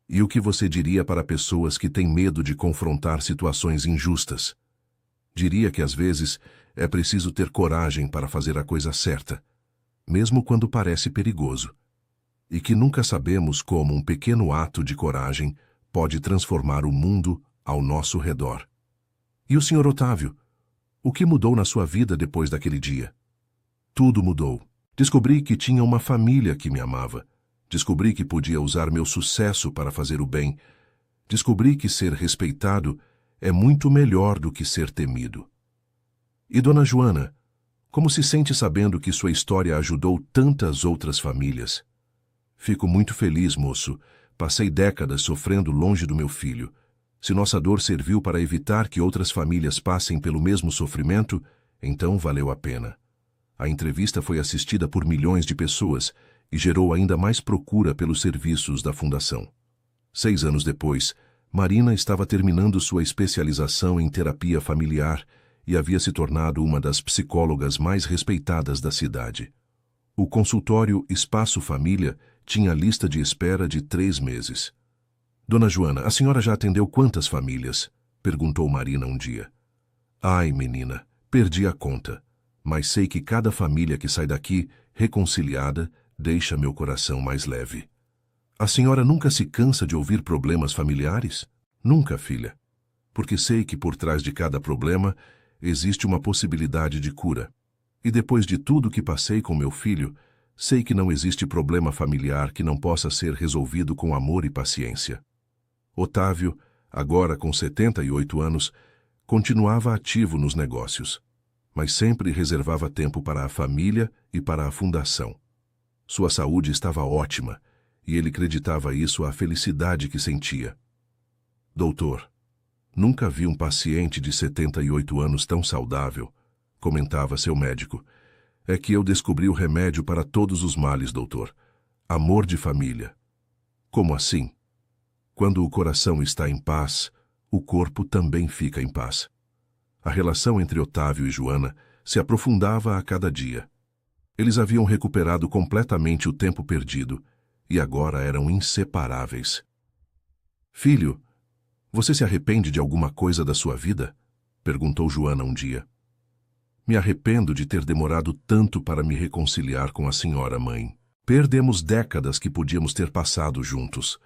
E o que você diria para pessoas que têm medo de confrontar situações injustas? Diria que às vezes é preciso ter coragem para fazer a coisa certa, mesmo quando parece perigoso, e que nunca sabemos como um pequeno ato de coragem pode transformar o mundo ao nosso redor. E o Sr. Otávio? O que mudou na sua vida depois daquele dia? Tudo mudou. Descobri que tinha uma família que me amava. Descobri que podia usar meu sucesso para fazer o bem. Descobri que ser respeitado é muito melhor do que ser temido. E Dona Joana, como se sente sabendo que sua história ajudou tantas outras famílias? Fico muito feliz, moço. Passei décadas sofrendo longe do meu filho. Se nossa dor serviu para evitar que outras famílias passem pelo mesmo sofrimento, então valeu a pena. A entrevista foi assistida por milhões de pessoas e gerou ainda mais procura pelos serviços da Fundação. 6 anos depois, Marina estava terminando sua especialização em terapia familiar e havia se tornado uma das psicólogas mais respeitadas da cidade. O consultório Espaço Família tinha lista de espera de 3 meses. Dona Joana, a senhora já atendeu quantas famílias? Perguntou Marina um dia. Ai, menina, perdi a conta, mas sei que cada família que sai daqui, reconciliada, deixa meu coração mais leve. A senhora nunca se cansa de ouvir problemas familiares? Nunca, filha. Porque sei que por trás de cada problema existe uma possibilidade de cura. E depois de tudo que passei com meu filho, sei que não existe problema familiar que não possa ser resolvido com amor e paciência. Otávio, agora com 78 anos, continuava ativo nos negócios, mas sempre reservava tempo para a família e para a fundação. Sua saúde estava ótima, e ele acreditava isso à felicidade que sentia. Doutor, nunca vi um paciente de 78 anos tão saudável, comentava seu médico. É que eu descobri o remédio para todos os males, doutor. Amor de família. Como assim? Quando o coração está em paz, o corpo também fica em paz. A relação entre Otávio e Joana se aprofundava a cada dia. Eles haviam recuperado completamente o tempo perdido e agora eram inseparáveis. Filho, você se arrepende de alguma coisa da sua vida? Perguntou Joana um dia. Me arrependo de ter demorado tanto para me reconciliar com a senhora, mãe. Perdemos décadas que podíamos ter passado juntos.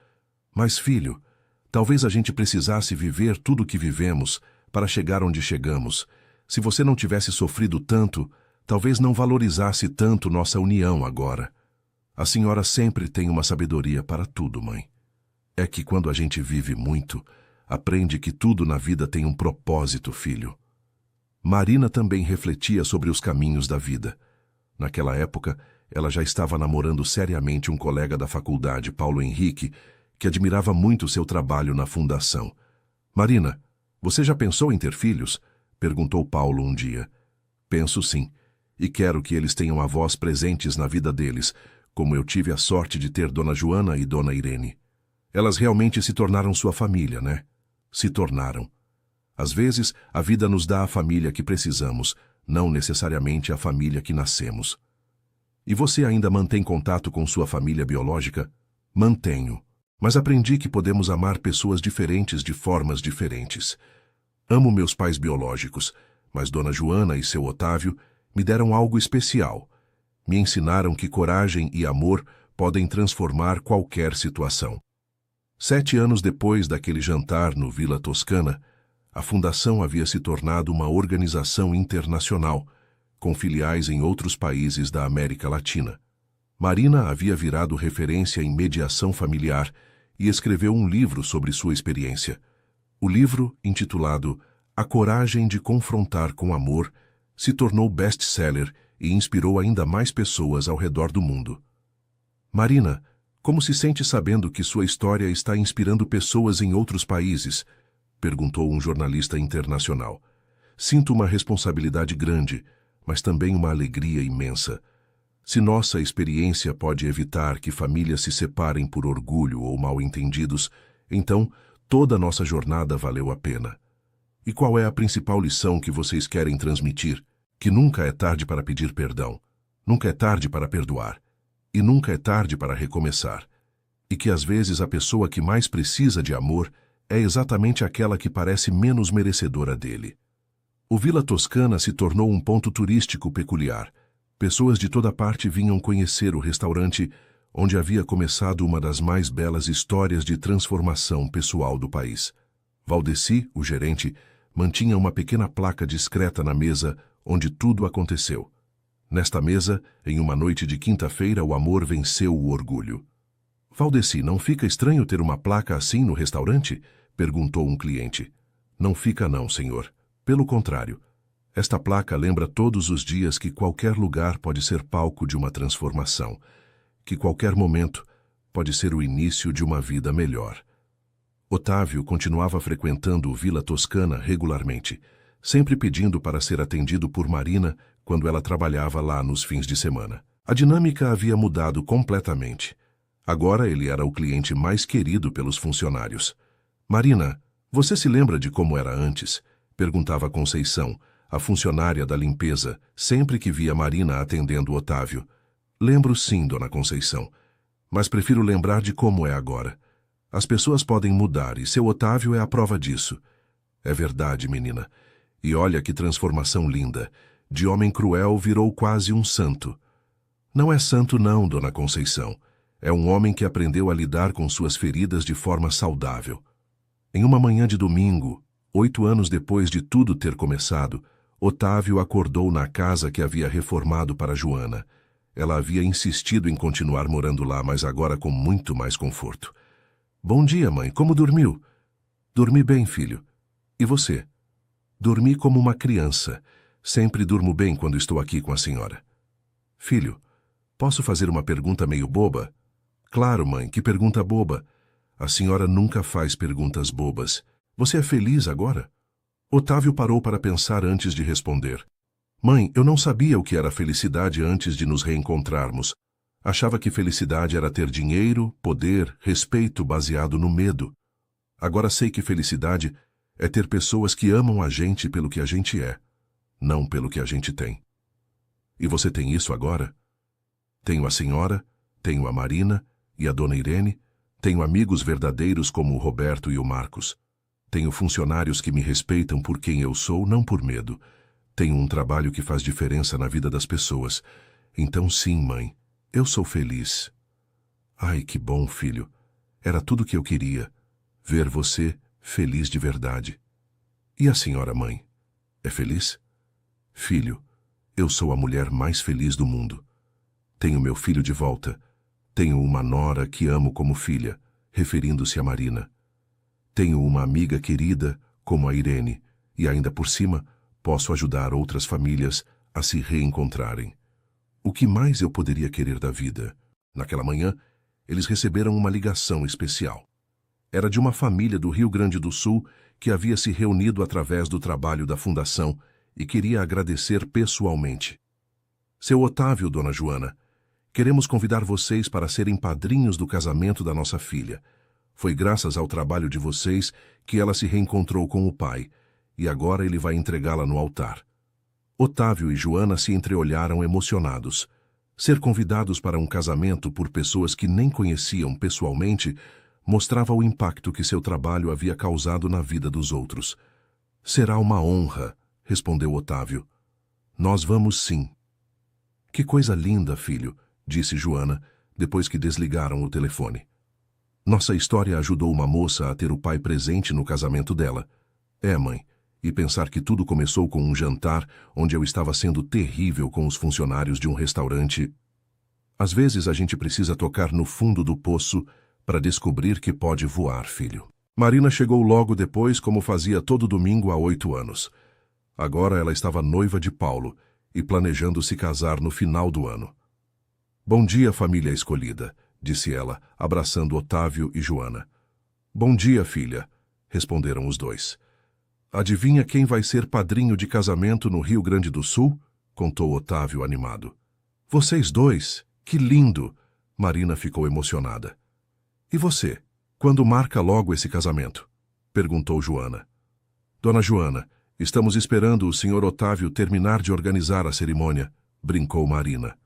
Mas, filho, talvez a gente precisasse viver tudo o que vivemos para chegar onde chegamos. Se você não tivesse sofrido tanto, talvez não valorizasse tanto nossa união agora. A senhora sempre tem uma sabedoria para tudo, mãe. É que quando a gente vive muito, aprende que tudo na vida tem um propósito, filho. Marina também refletia sobre os caminhos da vida. Naquela época, ela já estava namorando seriamente um colega da faculdade, Paulo Henrique, que admirava muito seu trabalho na fundação. Marina, você já pensou em ter filhos? Perguntou Paulo um dia. Penso sim, e quero que eles tenham avós presentes na vida deles, como eu tive a sorte de ter Dona Joana e Dona Irene. Elas realmente se tornaram sua família, né? Se tornaram. Às vezes, a vida nos dá a família que precisamos, não necessariamente a família que nascemos. E você ainda mantém contato com sua família biológica? Mantenho. Mas aprendi que podemos amar pessoas diferentes de formas diferentes. Amo meus pais biológicos, mas Dona Joana e seu Otávio me deram algo especial. Me ensinaram que coragem e amor podem transformar qualquer situação. 7 anos depois daquele jantar no Vila Toscana, a Fundação havia se tornado uma organização internacional, com filiais em outros países da América Latina. Marina havia virado referência em mediação familiar e escreveu um livro sobre sua experiência. O livro, intitulado A Coragem de Confrontar com Amor, se tornou best-seller e inspirou ainda mais pessoas ao redor do mundo. Marina, como se sente sabendo que sua história está inspirando pessoas em outros países? Perguntou um jornalista internacional. Sinto uma responsabilidade grande, mas também uma alegria imensa. Se nossa experiência pode evitar que famílias se separem por orgulho ou mal-entendidos, então toda nossa jornada valeu a pena. E qual é a principal lição que vocês querem transmitir? Que nunca é tarde para pedir perdão, nunca é tarde para perdoar, e nunca é tarde para recomeçar. E que às vezes a pessoa que mais precisa de amor é exatamente aquela que parece menos merecedora dele. O Vila Toscana se tornou um ponto turístico peculiar. Pessoas de toda parte vinham conhecer o restaurante onde havia começado uma das mais belas histórias de transformação pessoal do país. Valdeci, o gerente, mantinha uma pequena placa discreta na mesa onde tudo aconteceu. Nesta mesa, em uma noite de quinta-feira, o amor venceu o orgulho. Valdeci, não fica estranho ter uma placa assim no restaurante? Perguntou um cliente. Não fica não, senhor. Pelo contrário, esta placa lembra todos os dias que qualquer lugar pode ser palco de uma transformação, que qualquer momento pode ser o início de uma vida melhor. Otávio continuava frequentando o Vila Toscana regularmente, sempre pedindo para ser atendido por Marina quando ela trabalhava lá nos fins de semana. A dinâmica havia mudado completamente. Agora ele era o cliente mais querido pelos funcionários. Marina, você se lembra de como era antes? Perguntava Conceição, a funcionária da limpeza, sempre que via Marina atendendo Otávio. Lembro sim, dona Conceição, mas prefiro lembrar de como é agora. As pessoas podem mudar e seu Otávio é a prova disso. É verdade, menina. E olha que transformação linda. De homem cruel virou quase um santo. Não é santo não, dona Conceição. É um homem que aprendeu a lidar com suas feridas de forma saudável. Em uma manhã de domingo, 8 anos depois de tudo ter começado, Otávio acordou na casa que havia reformado para Joana. Ela havia insistido em continuar morando lá, mas agora com muito mais conforto. Bom dia, mãe. Como dormiu? Dormi bem, filho. E você? Dormi como uma criança. Sempre durmo bem quando estou aqui com a senhora. Filho, posso fazer uma pergunta meio boba? Claro, mãe, que pergunta boba. A senhora nunca faz perguntas bobas. Você é feliz agora? Otávio parou para pensar antes de responder. Mãe, eu não sabia o que era felicidade antes de nos reencontrarmos. Achava que felicidade era ter dinheiro, poder, respeito baseado no medo. Agora sei que felicidade é ter pessoas que amam a gente pelo que a gente é, não pelo que a gente tem. E você tem isso agora? Tenho a senhora, tenho a Marina e a dona Irene, tenho amigos verdadeiros como o Roberto e o Marcos. Tenho funcionários que me respeitam por quem eu sou, não por medo. Tenho um trabalho que faz diferença na vida das pessoas. Então sim, mãe, eu sou feliz. Ai, que bom, filho. Era tudo o que eu queria. Ver você feliz de verdade. E a senhora, mãe? É feliz? Filho, eu sou a mulher mais feliz do mundo. Tenho meu filho de volta. Tenho uma nora que amo como filha, referindo-se a Marina. Tenho uma amiga querida, como a Irene, e ainda por cima, posso ajudar outras famílias a se reencontrarem. O que mais eu poderia querer da vida? Naquela manhã, eles receberam uma ligação especial. Era de uma família do Rio Grande do Sul que havia se reunido através do trabalho da Fundação e queria agradecer pessoalmente. Seu Otávio, dona Joana, queremos convidar vocês para serem padrinhos do casamento da nossa filha. Foi graças ao trabalho de vocês que ela se reencontrou com o pai, e agora ele vai entregá-la no altar. Otávio e Joana se entreolharam emocionados. Ser convidados para um casamento por pessoas que nem conheciam pessoalmente mostrava o impacto que seu trabalho havia causado na vida dos outros. Será uma honra, respondeu Otávio. Nós vamos sim. Que coisa linda, filho, disse Joana, depois que desligaram o telefone. Nossa história ajudou uma moça a ter o pai presente no casamento dela. É, mãe, e pensar que tudo começou com um jantar onde eu estava sendo terrível com os funcionários de um restaurante. Às vezes a gente precisa tocar no fundo do poço para descobrir que pode voar, filho. Marina chegou logo depois, como fazia todo domingo há 8 anos. Agora ela estava noiva de Paulo e planejando se casar no final do ano. Bom dia, família escolhida, disse ela, abraçando Otávio e Joana. Bom dia, filha, responderam os dois. Adivinha quem vai ser padrinho de casamento no Rio Grande do Sul? Contou Otávio animado. Vocês dois? Que lindo! Marina ficou emocionada. E você? Quando marca logo esse casamento? Perguntou Joana. Dona Joana, estamos esperando o senhor Otávio terminar de organizar a cerimônia, brincou Marina.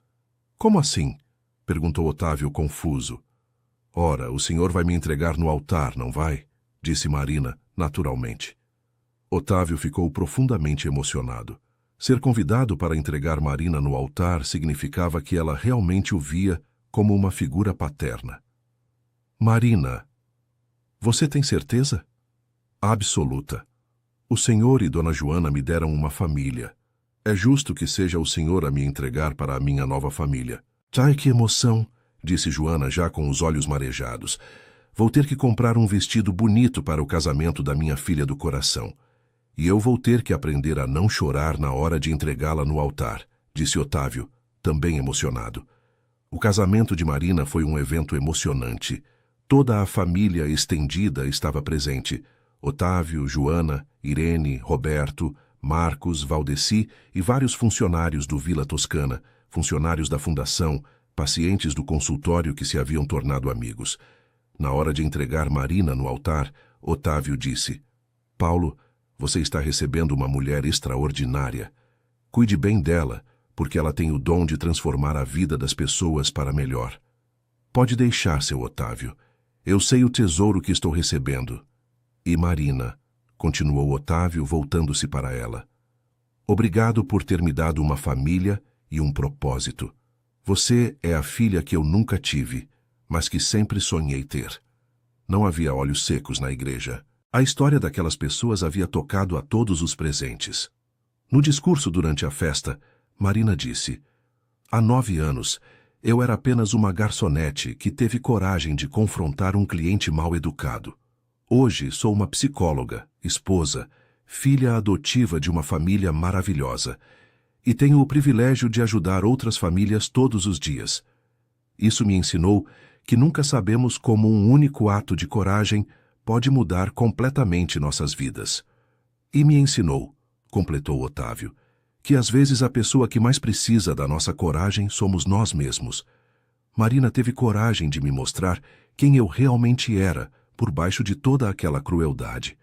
Como assim? Perguntou Otávio confuso. Ora, o senhor vai me entregar no altar, não vai? Disse Marina, naturalmente. Otávio ficou profundamente emocionado. Ser convidado para entregar Marina no altar significava que ela realmente o via como uma figura paterna. Marina, você tem certeza? Absoluta. O senhor e Dona Joana me deram uma família. É justo que seja o senhor a me entregar para a minha nova família. Ai, que emoção, disse Joana já com os olhos marejados. Vou ter que comprar um vestido bonito para o casamento da minha filha do coração. E eu vou ter que aprender a não chorar na hora de entregá-la no altar, disse Otávio, também emocionado. O casamento de Marina foi um evento emocionante. Toda a família estendida estava presente. Otávio, Joana, Irene, Roberto, Marcos, Valdeci e vários funcionários do Vila Toscana, funcionários da fundação, pacientes do consultório que se haviam tornado amigos. Na hora de entregar Marina no altar, Otávio disse: Paulo, você está recebendo uma mulher extraordinária. Cuide bem dela, porque ela tem o dom de transformar a vida das pessoas para melhor. Pode deixar, seu Otávio. Eu sei o tesouro que estou recebendo. E Marina, continuou Otávio, voltando-se para ela. Obrigado por ter me dado uma família e um propósito. Você é a filha que eu nunca tive, mas que sempre sonhei ter. Não havia olhos secos na igreja. A história daquelas pessoas havia tocado a todos os presentes. No discurso durante a festa, Marina disse: há 9 anos, eu era apenas uma garçonete que teve coragem de confrontar um cliente mal educado. Hoje sou uma psicóloga, esposa, filha adotiva de uma família maravilhosa e tenho o privilégio de ajudar outras famílias todos os dias. Isso me ensinou que nunca sabemos como um único ato de coragem pode mudar completamente nossas vidas. E me ensinou, completou Otávio, que às vezes a pessoa que mais precisa da nossa coragem somos nós mesmos. Marina teve coragem de me mostrar quem eu realmente era, por baixo de toda aquela crueldade.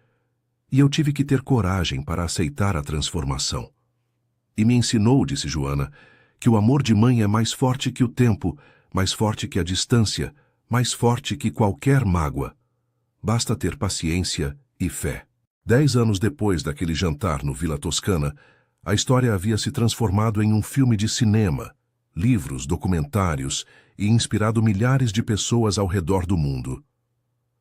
E eu tive que ter coragem para aceitar a transformação. E me ensinou, disse Joana, que o amor de mãe é mais forte que o tempo, mais forte que a distância, mais forte que qualquer mágoa. Basta ter paciência e fé. 10 anos depois daquele jantar no Vila Toscana, a história havia se transformado em um filme de cinema, livros, documentários e inspirado milhares de pessoas ao redor do mundo.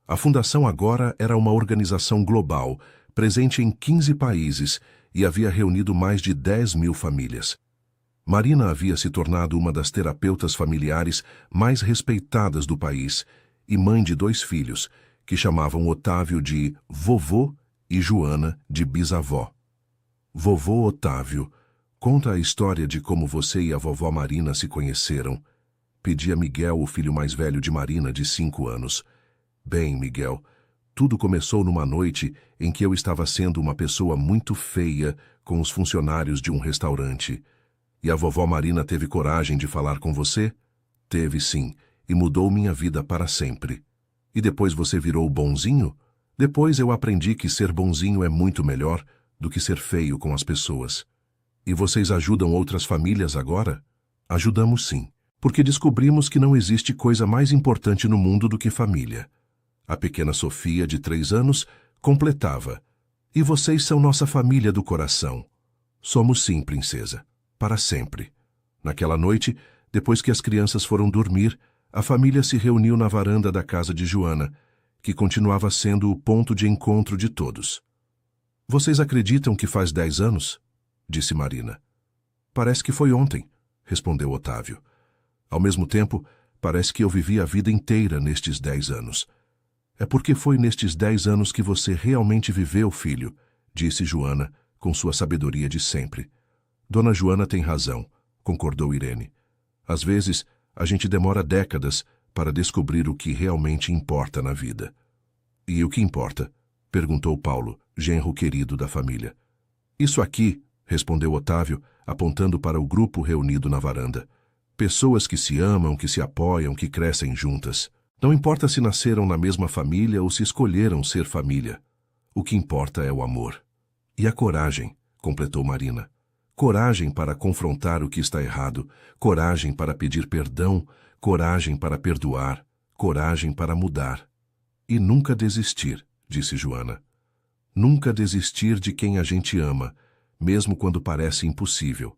A Fundação agora era uma organização global, presente em 15 países e havia reunido mais de 10.000 famílias. Marina havia se tornado uma das terapeutas familiares mais respeitadas do país e mãe de 2 filhos, que chamavam Otávio de vovô e Joana de bisavó. Vovô Otávio, conta a história de como você e a vovó Marina se conheceram. Pedia Miguel, o filho mais velho de Marina, de 5 anos. Bem, Miguel, tudo começou numa noite em que eu estava sendo uma pessoa muito feia com os funcionários de um restaurante. E a vovó Marina teve coragem de falar com você? Teve sim, e mudou minha vida para sempre. E depois você virou bonzinho? Depois eu aprendi que ser bonzinho é muito melhor do que ser feio com as pessoas. E vocês ajudam outras famílias agora? Ajudamos sim, porque descobrimos que não existe coisa mais importante no mundo do que família. A pequena Sofia, de 3 anos, completava: e vocês são nossa família do coração. Somos sim, princesa, para sempre. Naquela noite, depois que as crianças foram dormir, a família se reuniu na varanda da casa de Joana, que continuava sendo o ponto de encontro de todos. Vocês acreditam que faz 10 anos? Disse Marina. Parece que foi ontem, respondeu Otávio. Ao mesmo tempo, parece que eu vivi a vida inteira nestes 10 anos. É porque foi nestes 10 anos que você realmente viveu, filho, disse Joana, com sua sabedoria de sempre. Dona Joana tem razão, concordou Irene. Às vezes, a gente demora décadas para descobrir o que realmente importa na vida. E o que importa? Perguntou Paulo, genro querido da família. Isso aqui, respondeu Otávio, apontando para o grupo reunido na varanda. Pessoas que se amam, que se apoiam, que crescem juntas. Não importa se nasceram na mesma família ou se escolheram ser família. O que importa é o amor. E a coragem, completou Marina. Coragem para confrontar o que está errado, coragem para pedir perdão, coragem para perdoar, coragem para mudar. E nunca desistir, disse Joana. Nunca desistir de quem a gente ama, mesmo quando parece impossível.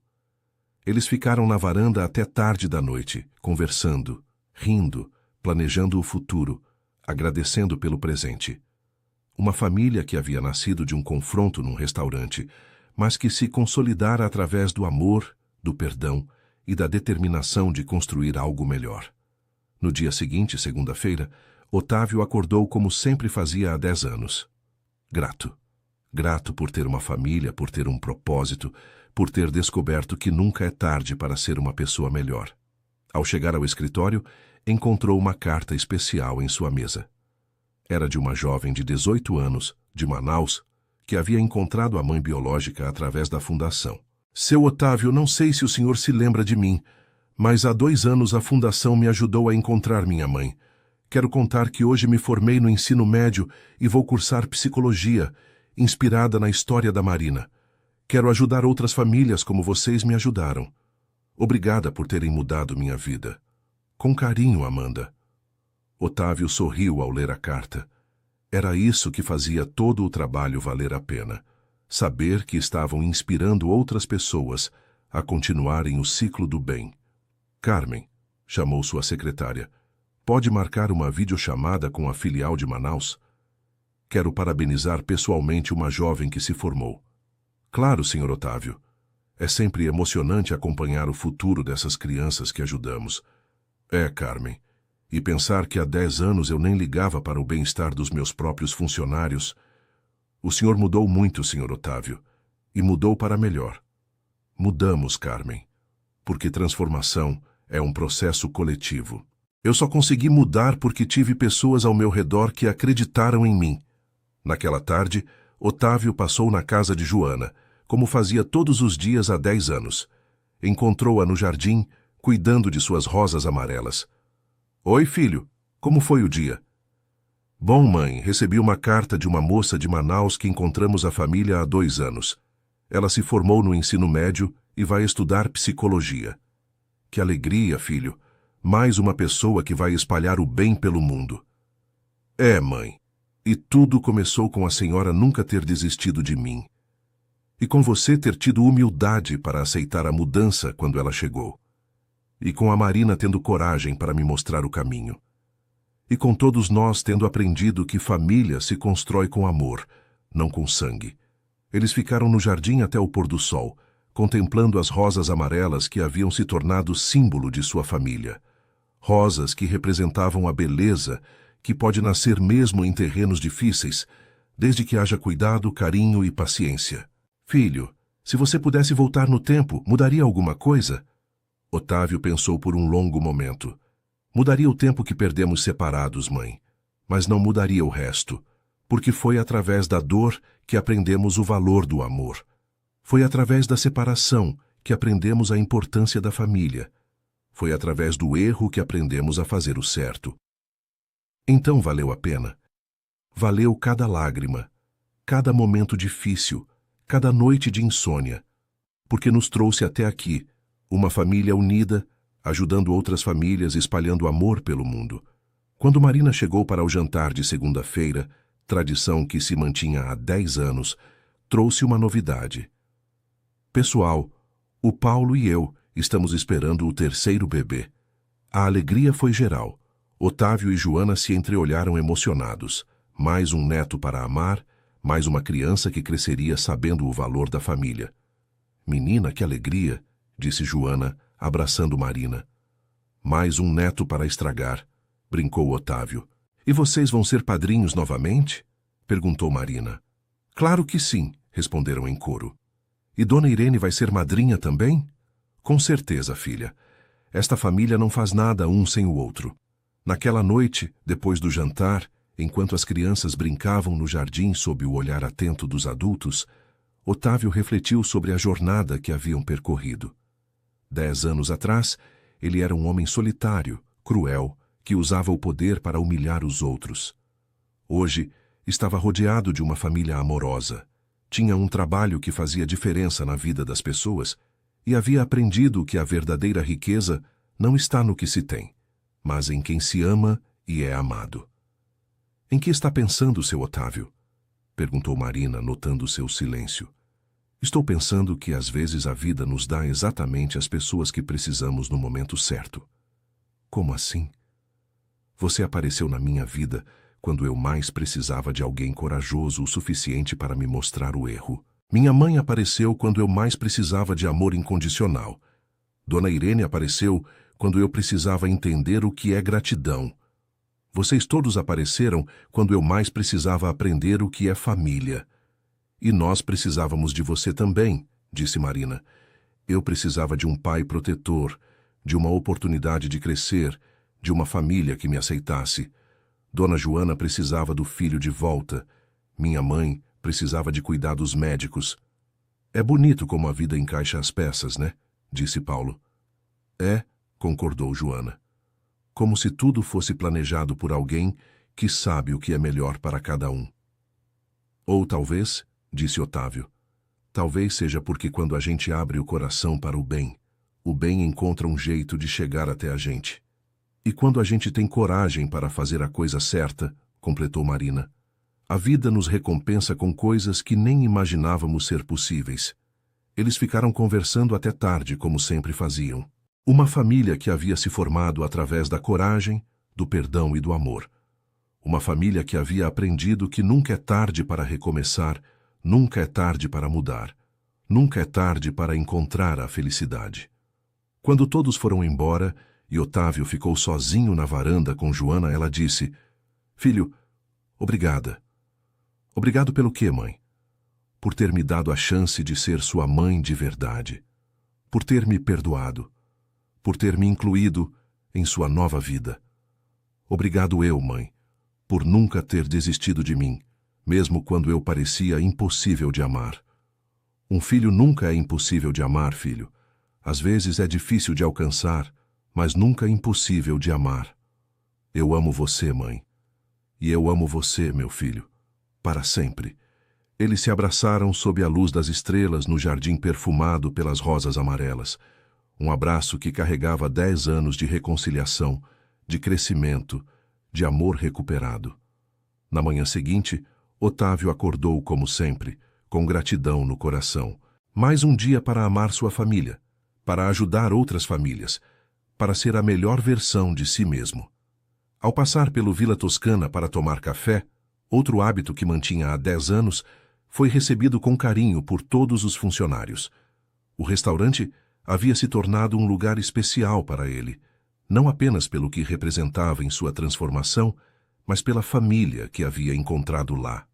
Eles ficaram na varanda até tarde da noite, conversando, rindo, planejando o futuro, agradecendo pelo presente. Uma família que havia nascido de um confronto num restaurante, mas que se consolidara através do amor, do perdão e da determinação de construir algo melhor. No dia seguinte, segunda-feira, Otávio acordou como sempre fazia há 10 anos. Grato. Grato por ter uma família, por ter um propósito, por ter descoberto que nunca é tarde para ser uma pessoa melhor. Ao chegar ao escritório, encontrou uma carta especial em sua mesa. Era de uma jovem de 18 anos, de Manaus, que havia encontrado a mãe biológica através da fundação. Seu Otávio, não sei se o senhor se lembra de mim, mas há 2 anos a fundação me ajudou a encontrar minha mãe. Quero contar que hoje me formei no ensino médio e vou cursar psicologia, inspirada na história da Marina. Quero ajudar outras famílias como vocês me ajudaram. Obrigada por terem mudado minha vida. Com carinho, Amanda. Otávio sorriu ao ler a carta. Era isso que fazia todo o trabalho valer a pena. Saber que estavam inspirando outras pessoas a continuarem o ciclo do bem. Carmen, chamou sua secretária, pode marcar uma videochamada com a filial de Manaus? Quero parabenizar pessoalmente uma jovem que se formou. Claro, Sr. Otávio. É sempre emocionante acompanhar o futuro dessas crianças que ajudamos. É, Carmen. E pensar que há 10 anos eu nem ligava para o bem-estar dos meus próprios funcionários. O senhor mudou muito, Sr. Otávio. E mudou para melhor. Mudamos, Carmen. Porque transformação é um processo coletivo. Eu só consegui mudar porque tive pessoas ao meu redor que acreditaram em mim. Naquela tarde, Otávio passou na casa de Joana, como fazia todos os dias há 10 anos. Encontrou-a no jardim, cuidando de suas rosas amarelas. Oi, filho. Como foi o dia? Bom, mãe, recebi uma carta de uma moça de Manaus que encontramos a família há 2 anos. Ela se formou no ensino médio e vai estudar psicologia. Que alegria, filho. Mais uma pessoa que vai espalhar o bem pelo mundo. É, mãe. E tudo começou com a senhora nunca ter desistido de mim. E com você ter tido humildade para aceitar a mudança quando ela chegou. E com a Marina tendo coragem para me mostrar o caminho. E com todos nós tendo aprendido que família se constrói com amor, não com sangue. Eles ficaram no jardim até o pôr do sol, contemplando as rosas amarelas que haviam se tornado símbolo de sua família. Rosas que representavam a beleza que pode nascer mesmo em terrenos difíceis, desde que haja cuidado, carinho e paciência. Filho, se você pudesse voltar no tempo, mudaria alguma coisa? Otávio pensou por um longo momento. Mudaria o tempo que perdemos separados, mãe, mas não mudaria o resto, porque foi através da dor que aprendemos o valor do amor. Foi através da separação que aprendemos a importância da família. Foi através do erro que aprendemos a fazer o certo. Então valeu a pena. Valeu cada lágrima, cada momento difícil, cada noite de insônia, porque nos trouxe até aqui, uma família unida, ajudando outras famílias, espalhando amor pelo mundo. Quando Marina chegou para o jantar de segunda-feira, tradição que se mantinha há 10 anos, trouxe uma novidade. Pessoal, o Paulo e eu estamos esperando o 3º bebê. A alegria foi geral. Otávio e Joana se entreolharam emocionados. Mais um neto para amar, mais uma criança que cresceria sabendo o valor da família. Menina, que alegria, disse Joana, abraçando Marina. Mais um neto para estragar, brincou Otávio. E vocês vão ser padrinhos novamente? Perguntou Marina. Claro que sim, responderam em coro. E Dona Irene vai ser madrinha também? Com certeza, filha. Esta família não faz nada um sem o outro. Naquela noite, depois do jantar, enquanto as crianças brincavam no jardim sob o olhar atento dos adultos, Otávio refletiu sobre a jornada que haviam percorrido. 10 anos atrás, ele era um homem solitário, cruel, que usava o poder para humilhar os outros. Hoje, estava rodeado de uma família amorosa. Tinha um trabalho que fazia diferença na vida das pessoas e havia aprendido que a verdadeira riqueza não está no que se tem, mas em quem se ama e é amado. Em que está pensando, seu Otávio? perguntou Marina, notando seu silêncio. Estou pensando que às vezes a vida nos dá exatamente as pessoas que precisamos no momento certo. Como assim? Você apareceu na minha vida quando eu mais precisava de alguém corajoso o suficiente para me mostrar o erro. Minha mãe apareceu quando eu mais precisava de amor incondicional. Dona Irene apareceu quando eu precisava entender o que é gratidão. Vocês todos apareceram quando eu mais precisava aprender o que é família. E nós precisávamos de você também, disse Marina. Eu precisava de um pai protetor, de uma oportunidade de crescer, de uma família que me aceitasse. Dona Joana precisava do filho de volta. Minha mãe precisava de cuidados médicos. É bonito como a vida encaixa as peças, né? Disse Paulo. É, concordou Joana. Como se tudo fosse planejado por alguém que sabe o que é melhor para cada um. Ou talvez, disse Otávio, talvez seja porque quando a gente abre o coração para o bem encontra um jeito de chegar até a gente. E quando a gente tem coragem para fazer a coisa certa, completou Marina, a vida nos recompensa com coisas que nem imaginávamos ser possíveis. Eles ficaram conversando até tarde, como sempre faziam. Uma família que havia se formado através da coragem, do perdão e do amor. Uma família que havia aprendido que nunca é tarde para recomeçar, nunca é tarde para mudar, nunca é tarde para encontrar a felicidade. Quando todos foram embora e Otávio ficou sozinho na varanda com Joana, ela disse, Filho, obrigada. Obrigado pelo quê, mãe? Por ter me dado a chance de ser sua mãe de verdade. Por ter me perdoado. Por ter me incluído em sua nova vida. Obrigado eu, mãe, por nunca ter desistido de mim, mesmo quando eu parecia impossível de amar. Um filho nunca é impossível de amar, filho. Às vezes é difícil de alcançar, mas nunca é impossível de amar. Eu amo você, mãe. E eu amo você, meu filho, para sempre. Eles se abraçaram sob a luz das estrelas no jardim perfumado pelas rosas amarelas. Um abraço que carregava 10 anos de reconciliação, de crescimento, de amor recuperado. Na manhã seguinte, Otávio acordou como sempre, com gratidão no coração. Mais um dia para amar sua família, para ajudar outras famílias, para ser a melhor versão de si mesmo. Ao passar pelo Vila Toscana para tomar café, outro hábito que mantinha há 10 anos, foi recebido com carinho por todos os funcionários. O restaurante havia se tornado um lugar especial para ele, não apenas pelo que representava em sua transformação, mas pela família que havia encontrado lá.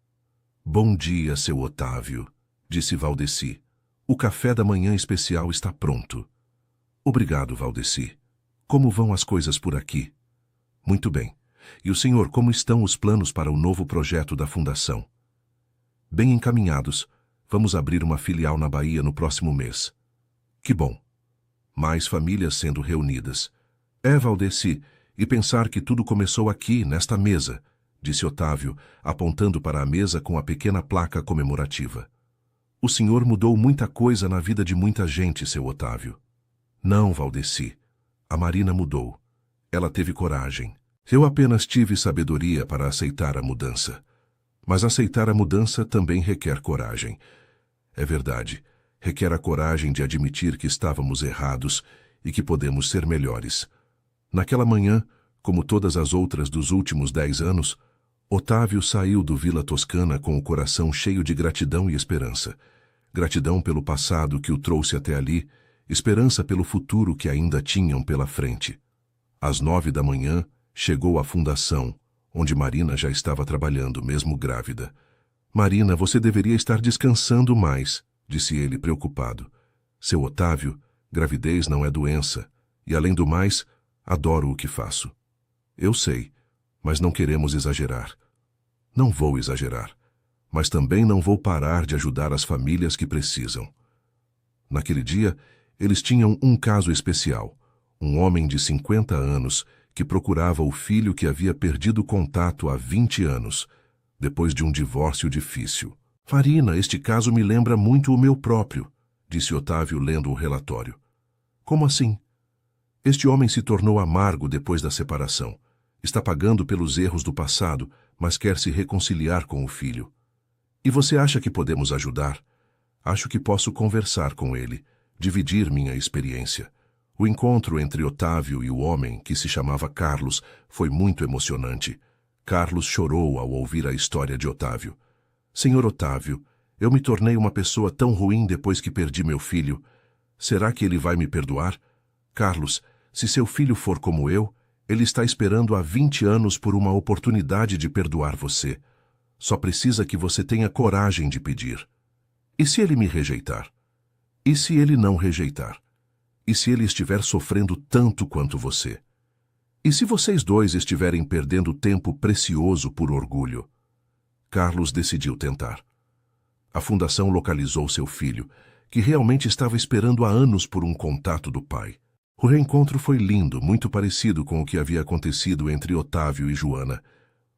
Bom dia, seu Otávio, disse Valdeci. O café da manhã especial está pronto. Obrigado, Valdeci. Como vão as coisas por aqui? Muito bem. E o senhor, como estão os planos para o novo projeto da Fundação? Bem encaminhados. Vamos abrir uma filial na Bahia no próximo mês. Que bom. Mais famílias sendo reunidas. É, Valdeci, e pensar que tudo começou aqui, nesta mesa, disse Otávio, apontando para a mesa com a pequena placa comemorativa. O senhor mudou muita coisa na vida de muita gente, seu Otávio. Não, Valdeci. A Marina mudou. Ela teve coragem. Eu apenas tive sabedoria para aceitar a mudança. Mas aceitar a mudança também requer coragem. É verdade. Requer a coragem de admitir que estávamos errados e que podemos ser melhores. Naquela manhã, como todas as outras dos últimos 10 anos, Otávio saiu do Vila Toscana com o coração cheio de gratidão e esperança. Gratidão pelo passado que o trouxe até ali, esperança pelo futuro que ainda tinham pela frente. Às 9 da manhã, chegou à fundação, onde Marina já estava trabalhando, mesmo grávida. Marina, você deveria estar descansando mais, disse ele preocupado. Seu Otávio, gravidez não é doença, e além do mais, adoro o que faço. Eu sei, mas não queremos exagerar. Não vou exagerar, mas também não vou parar de ajudar as famílias que precisam. Naquele dia, eles tinham um caso especial, um homem de 50 anos que procurava o filho que havia perdido contato há 20 anos, depois de um divórcio difícil. Farina, este caso me lembra muito o meu próprio, disse Otávio lendo o relatório. Como assim? Este homem se tornou amargo depois da separação. Está pagando pelos erros do passado, mas quer se reconciliar com o filho. E você acha que podemos ajudar? Acho que posso conversar com ele, dividir minha experiência. O encontro entre Otávio e o homem, que se chamava Carlos, foi muito emocionante. Carlos chorou ao ouvir a história de Otávio. Senhor Otávio, eu me tornei uma pessoa tão ruim depois que perdi meu filho. Será que ele vai me perdoar? Carlos, se seu filho for como eu, ele está esperando há 20 anos por uma oportunidade de perdoar você. Só precisa que você tenha coragem de pedir. E se ele me rejeitar? E se ele não rejeitar? E se ele estiver sofrendo tanto quanto você? E se vocês dois estiverem perdendo tempo precioso por orgulho? Carlos decidiu tentar. A fundação localizou seu filho, que realmente estava esperando há anos por um contato do pai. O reencontro foi lindo, muito parecido com o que havia acontecido entre Otávio e Joana.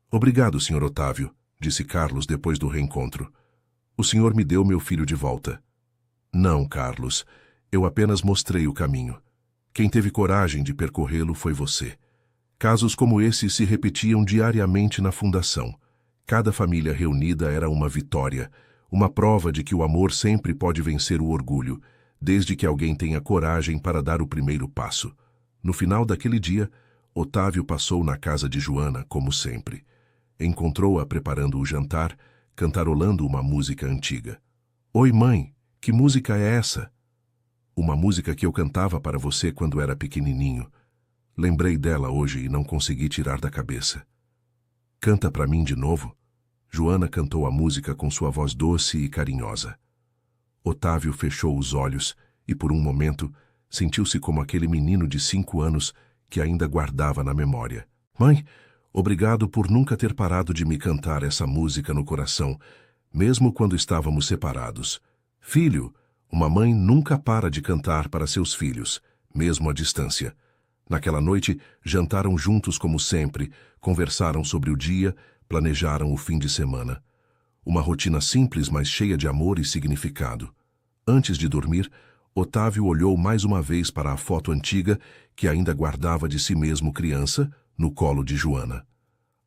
Obrigado, Sr. Otávio, disse Carlos depois do reencontro. O senhor me deu meu filho de volta. Não, Carlos. Eu apenas mostrei o caminho. Quem teve coragem de percorrê-lo foi você. Casos como esse se repetiam diariamente na fundação. Cada família reunida era uma vitória, uma prova de que o amor sempre pode vencer o orgulho, desde que alguém tenha coragem para dar o primeiro passo. No final daquele dia, Otávio passou na casa de Joana, como sempre. Encontrou-a preparando o jantar, cantarolando uma música antiga. Oi, mãe, que música é essa? Uma música que eu cantava para você quando era pequenininho. Lembrei dela hoje e não consegui tirar da cabeça. Canta para mim de novo? Joana cantou a música com sua voz doce e carinhosa. Otávio fechou os olhos e, por um momento, sentiu-se como aquele menino de 5 anos que ainda guardava na memória. Mãe, obrigado por nunca ter parado de me cantar essa música no coração, mesmo quando estávamos separados. Filho, uma mãe nunca para de cantar para seus filhos, mesmo à distância. Naquela noite, jantaram juntos como sempre, conversaram sobre o dia, planejaram o fim de semana. Uma rotina simples, mas cheia de amor e significado. Antes de dormir, Otávio olhou mais uma vez para a foto antiga que ainda guardava de si mesmo criança, no colo de Joana.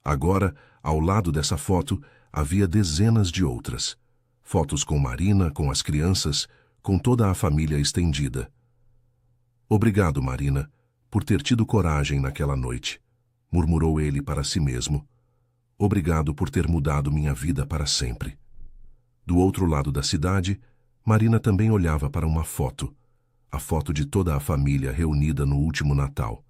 Agora, ao lado dessa foto, havia dezenas de outras. Fotos com Marina, com as crianças, com toda a família estendida. Obrigado, Marina, por ter tido coragem naquela noite, murmurou ele para si mesmo. Obrigado por ter mudado minha vida para sempre. Do outro lado da cidade, Marina também olhava para uma foto, a foto de toda a família reunida no último Natal.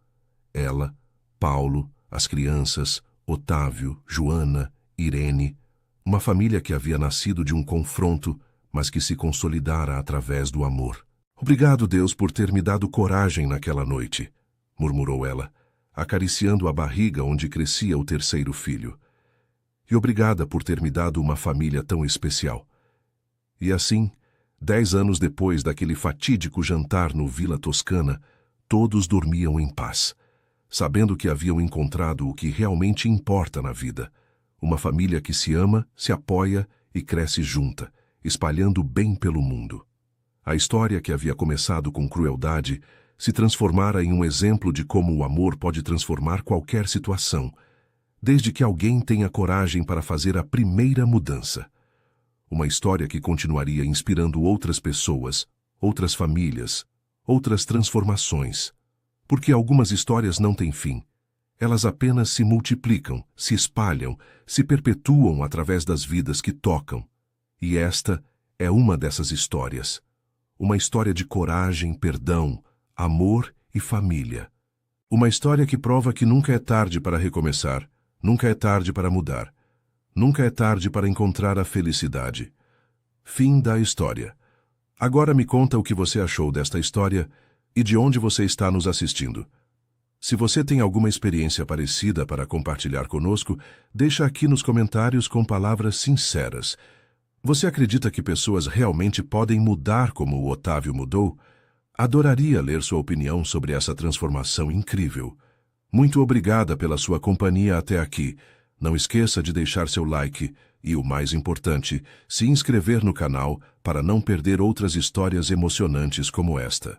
Ela, Paulo, as crianças, Otávio, Joana, Irene, uma família que havia nascido de um confronto, mas que se consolidara através do amor. Obrigado, Deus, por ter me dado coragem naquela noite, murmurou ela, acariciando a barriga onde crescia o terceiro filho. E obrigada por ter me dado uma família tão especial. E assim, 10 anos depois daquele fatídico jantar no Vila Toscana, todos dormiam em paz, sabendo que haviam encontrado o que realmente importa na vida. Uma família que se ama, se apoia e cresce junta, espalhando o bem pelo mundo. A história que havia começado com crueldade se transformara em um exemplo de como o amor pode transformar qualquer situação, desde que alguém tenha coragem para fazer a primeira mudança. Uma história que continuaria inspirando outras pessoas, outras famílias, outras transformações. Porque algumas histórias não têm fim. Elas apenas se multiplicam, se espalham, se perpetuam através das vidas que tocam. E esta é uma dessas histórias. Uma história de coragem, perdão, amor e família. Uma história que prova que nunca é tarde para recomeçar, nunca é tarde para mudar, nunca é tarde para encontrar a felicidade. Fim da história. Agora me conta o que você achou desta história e de onde você está nos assistindo. Se você tem alguma experiência parecida para compartilhar conosco, deixa aqui nos comentários com palavras sinceras. Você acredita que pessoas realmente podem mudar como o Otávio mudou? Adoraria ler sua opinião sobre essa transformação incrível. Muito obrigada pela sua companhia até aqui. Não esqueça de deixar seu like e, o mais importante, se inscrever no canal para não perder outras histórias emocionantes como esta.